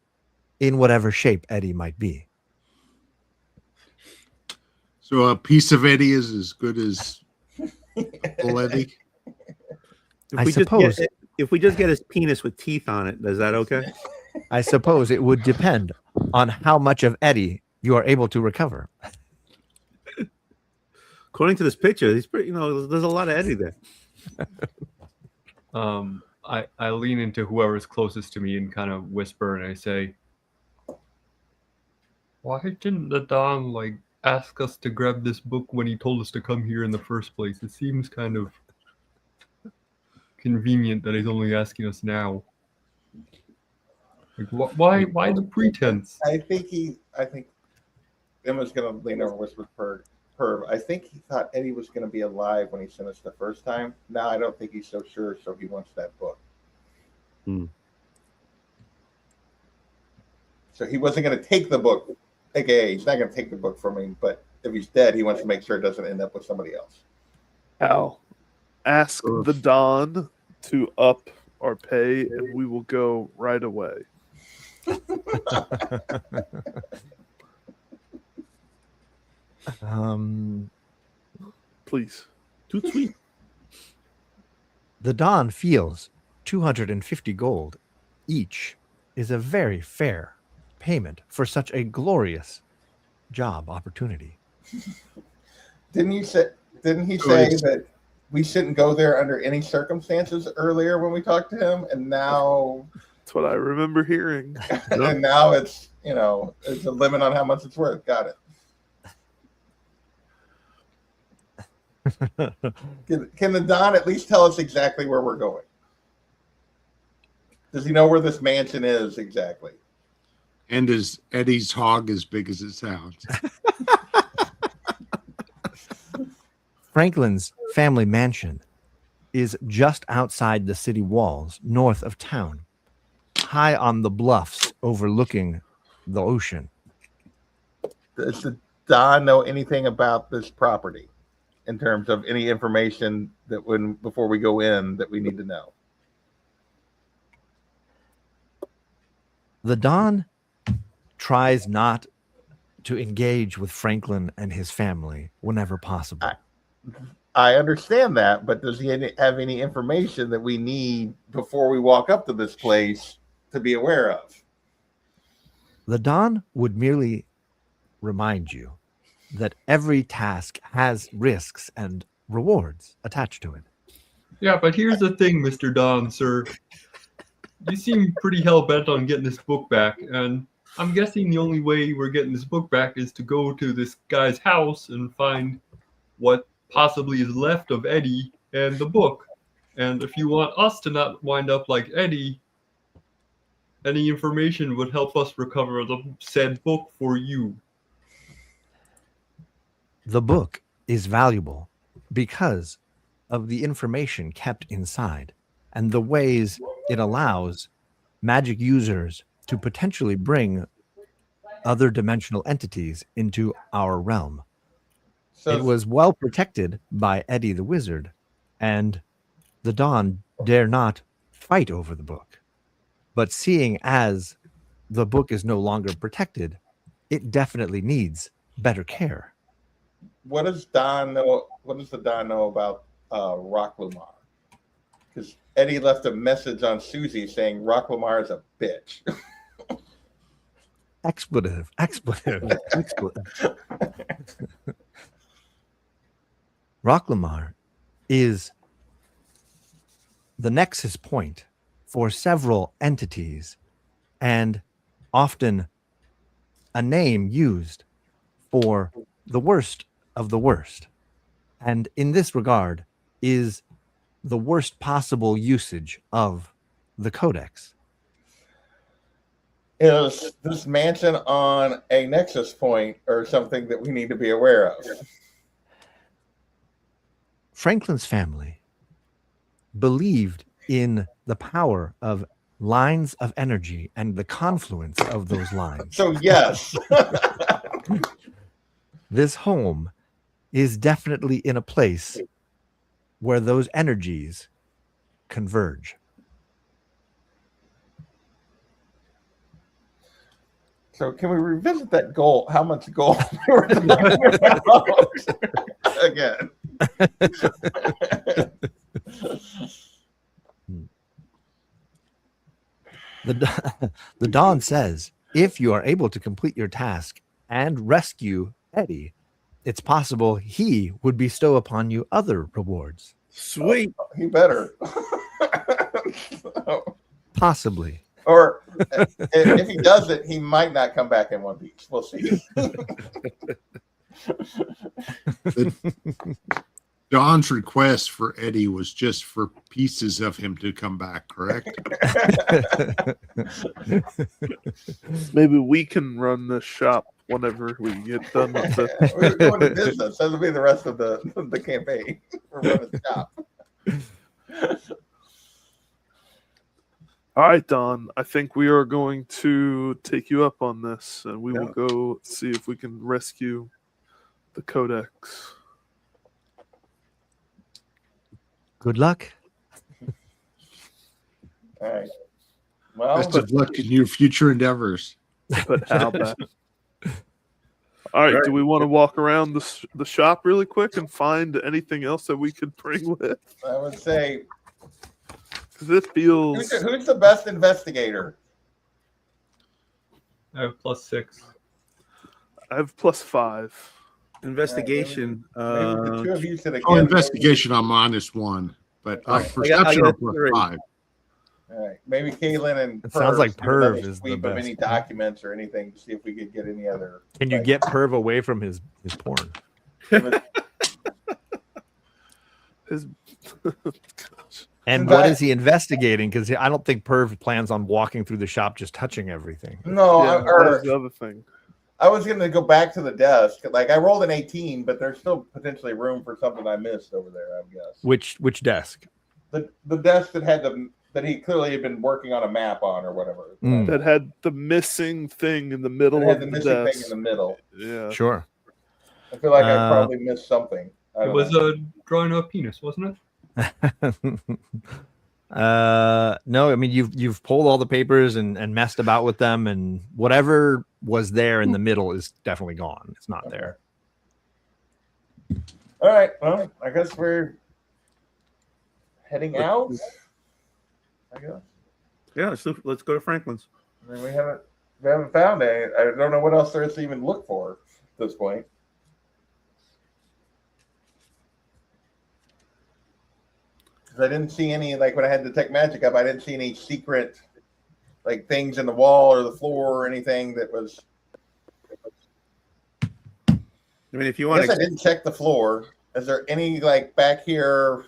in whatever shape Eddie might be. so a piece of Eddie is as good as full Eddie. I suppose If we just get his penis with teeth on it, is that okay? I suppose it would depend on how much of Eddie you are able to recover. According to this picture, he's pretty. There's a lot of Eddie there. I lean into whoever's closest to me and kind of whisper, and I say, "Why didn't the Don ask us to grab this book when he told us to come here in the first place? It seems kind of convenient that he's only asking us now. Why the pretense?" I think Emma's going to lean over and whisper Perv. I think he thought Eddie was going to be alive when he sent us the first time. Now I don't think he's so sure, so he wants that book. So he wasn't going to take the book. AKA, he's not going to take the book from him, but if he's dead, he wants to make sure it doesn't end up with somebody else. Al, ask the Don to up our pay, and we will go right away. Please. Too sweet. The Don feels 250 gold each is a very fair payment for such a glorious job opportunity. Didn't he say that we shouldn't go there under any circumstances earlier when we talked to him, and now That's what I remember hearing. and now it's it's a limit on how much it's worth. Got it. Can the Don at least tell us exactly where we're going? Does he know where this mansion is exactly? And is Eddie's hog as big as it sounds? Franklin's family mansion is just outside the city walls, north of town, high on the bluffs overlooking the ocean. Does the Don know anything about this property in terms of any information that before we go in that we need to know? The Don tries not to engage with Franklin and his family whenever possible. I understand that, but does he have any information that we need before we walk up to this place to be aware of? The Don would merely remind you that every task has risks and rewards attached to it. Yeah, but here's the thing, Mr. Don, sir. You seem pretty hell-bent on getting this book back, and I'm guessing the only way we're getting this book back is to go to this guy's house and find what possibly is left of Eddie and the book. And if you want us to not wind up like Eddie, any information would help us recover the said book for you. The book is valuable because of the information kept inside and the ways it allows magic users to potentially bring other dimensional entities into our realm. So It was well protected by Eddie the Wizard, and the Dawn dare not fight over the book. But seeing as the book is no longer protected, it definitely needs better care. what does Don know? What does the Don know about Rock Lamar? Because Eddie left a message on Susie saying Rock Lamar is a bitch. Expletive. Rocklamar is the nexus point for several entities and often a name used for the worst of the worst. And in this regard is the worst possible usage of the codex. Is this mansion on a nexus point or something that we need to be aware of? Franklin's family believed in the power of lines of energy and the confluence of those lines. So yes. This home is definitely in a place where those energies converge. So can we revisit that goal? How much gold we were talking about again? The Dawn says, if you are able to complete your task and rescue Eddie, it's possible he would bestow upon you other rewards. Sweet. He better. Possibly. Or if he does it, he might not come back in One Piece. We'll see. Don's request for Eddie was just for pieces of him to come back, correct? Maybe we can run the shop whenever we get done with it. We're going to business. That'll be the rest of the campaign. We're running the shop. All right, Don. I think we are going to take you up on this, and we will go see if we can rescue the Codex. Good luck. All right. Well, Best of luck in your future endeavors. But how bad? All right. Do we want to walk around the shop really quick and find anything else that we could bring with? I would say, Because it feels. who's the best investigator? I have +6. I have +5. Investigation. Maybe the two of you should have. Oh, investigation on -1, but All right. perception I are got 3. +5. All right. Maybe Kaylin and It sounds like do another Perv is the sweep of any best. documents or anything to see if we could get any other. Can you like, get Perv away from his porn? His. And Since what I- is he investigating? Because I don't think Perv plans on walking through the shop just touching everything. No, Yeah, that is the other thing. I was going to go back to the desk. Like I rolled an 18, but there's still potentially room for something I missed over there. I guess Which desk? the desk that had that he clearly had been working on a map on or whatever. Mm. That had the missing thing in the middle It had of the the missing thing desk. in the middle. Yeah. Sure. I feel like I Uh, probably missed something. I It don't was know. a drawing of a penis, wasn't it? No, I mean you've pulled all the papers and messed about with them, and whatever was there in the middle is definitely gone. It's not there. All right. Well, I guess we're heading out. I guess. Yeah, let's go to Franklin's. I mean, we haven't found any. I don't know what else there is to even look for at this point. Because I didn't see any, like when I had Detect Magic up, I didn't see any secret, like things in the wall or the floor or anything that was. I mean, if you I want guess I to, didn't check the floor. Is there any like back here?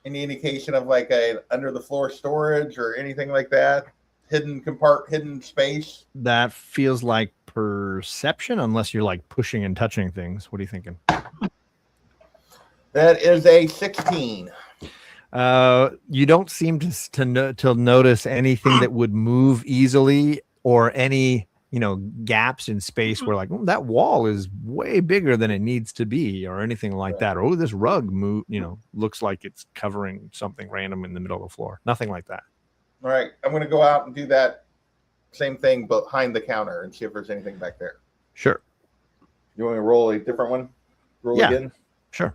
Any indication of like a under the floor storage or anything like that? Hidden space. That feels like perception, unless you're like pushing and touching things. What are you thinking? That is a 16. You don't seem to notice anything that would move easily or any gaps in space where like, oh, that wall is way bigger than it needs to be, or anything like that. Or, oh, this rug looks like it's covering something random in the middle of the floor. Nothing like that. All right, I'm going to go out and do that same thing behind the counter and see if there's anything back there. Sure. You want me to roll a different one? Roll Yeah. again? Sure.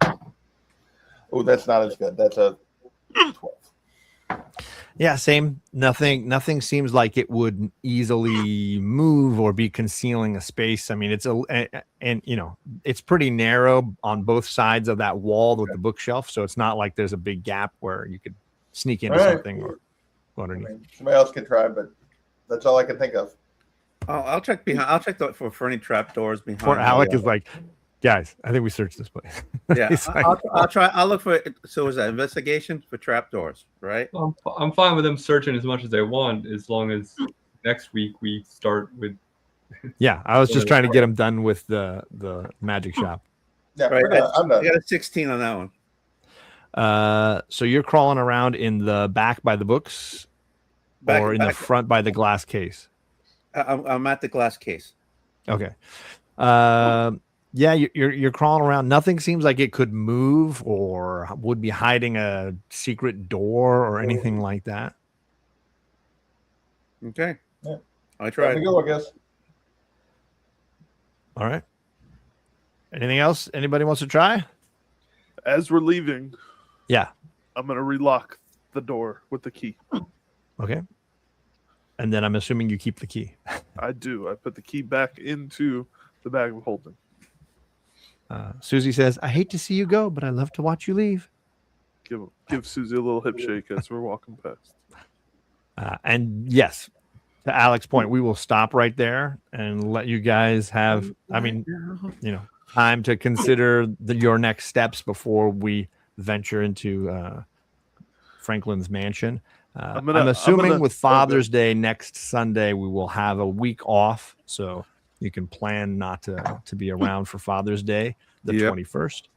Oh, that's not as good. That's a 12. Yeah, same. Nothing seems like it would easily move or be concealing a space. I mean, it's pretty narrow on both sides of that wall with the bookshelf, so it's not like there's a big gap where you could sneak into All right. something or go I underneath. mean, somebody else can try, but that's all I can think of. I'll check behind. I'll check for any trap doors behind. Poor the, Alec is like, guys, I think we searched this place. Yeah, He's like, I'll try. I'll look for. So is that investigation for trap doors, right? I'm fine with them searching as much as they want, as long as next week we start with. yeah, I was just trying to get him done with the magic shop. Yeah, Right. I'm I done. got a 16 on that one. So you're crawling around in the back by the books, or in the front by the glass case. I'm at the glass case. Okay. Yeah, you're crawling around. Nothing seems like it could move or would be hiding a secret door or anything like that. Okay. Yeah. I Let tried. me go, I guess. All right. Anything else? Anybody wants to try? As we're leaving, Yeah. I'm gonna relock the door with the key. Okay. And then I'm assuming you keep the key. I do. I put the key back into the bag of holding. Susie says, I hate to see you go, but I love to watch you leave. Give Susie a little hip shake as we're walking past. And yes, to Alex's point, we will stop right there and let you guys have, time to consider your next steps before we venture into Franklin's mansion. I'm assuming with Father's Day next Sunday, we will have a week off. So you can plan not to be around for Father's Day, the 21st.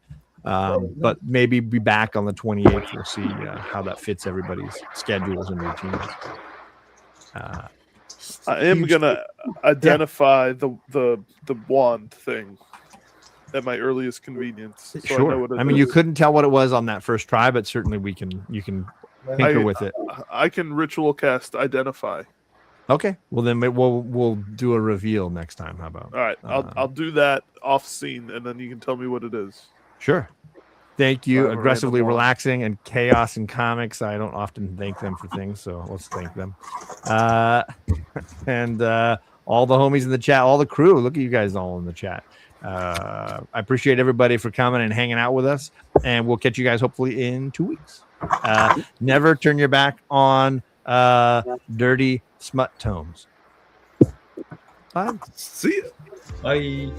But maybe be back on the 28th. We'll see how that fits everybody's schedules and routines. I am gonna identify the wand thing at my earliest convenience. So Sure. I know what I mean, you couldn't tell what it was on that first try, but certainly you can tinker with it. I can ritual cast identify. Okay. Well, then we'll do a reveal next time. How about? All right, I'll do that off scene, and then you can tell me what it is. Sure. Thank you. Random Aggressively one. Relaxing and Chaos in Comics. I don't often thank them for things, so let's thank them. And all the homies in the chat, all the crew. Look at you guys all in the chat. I appreciate everybody for coming and hanging out with us, and we'll catch you guys hopefully in 2 weeks. Never turn your back on dirty smut tomes. Bye. See ya. Bye.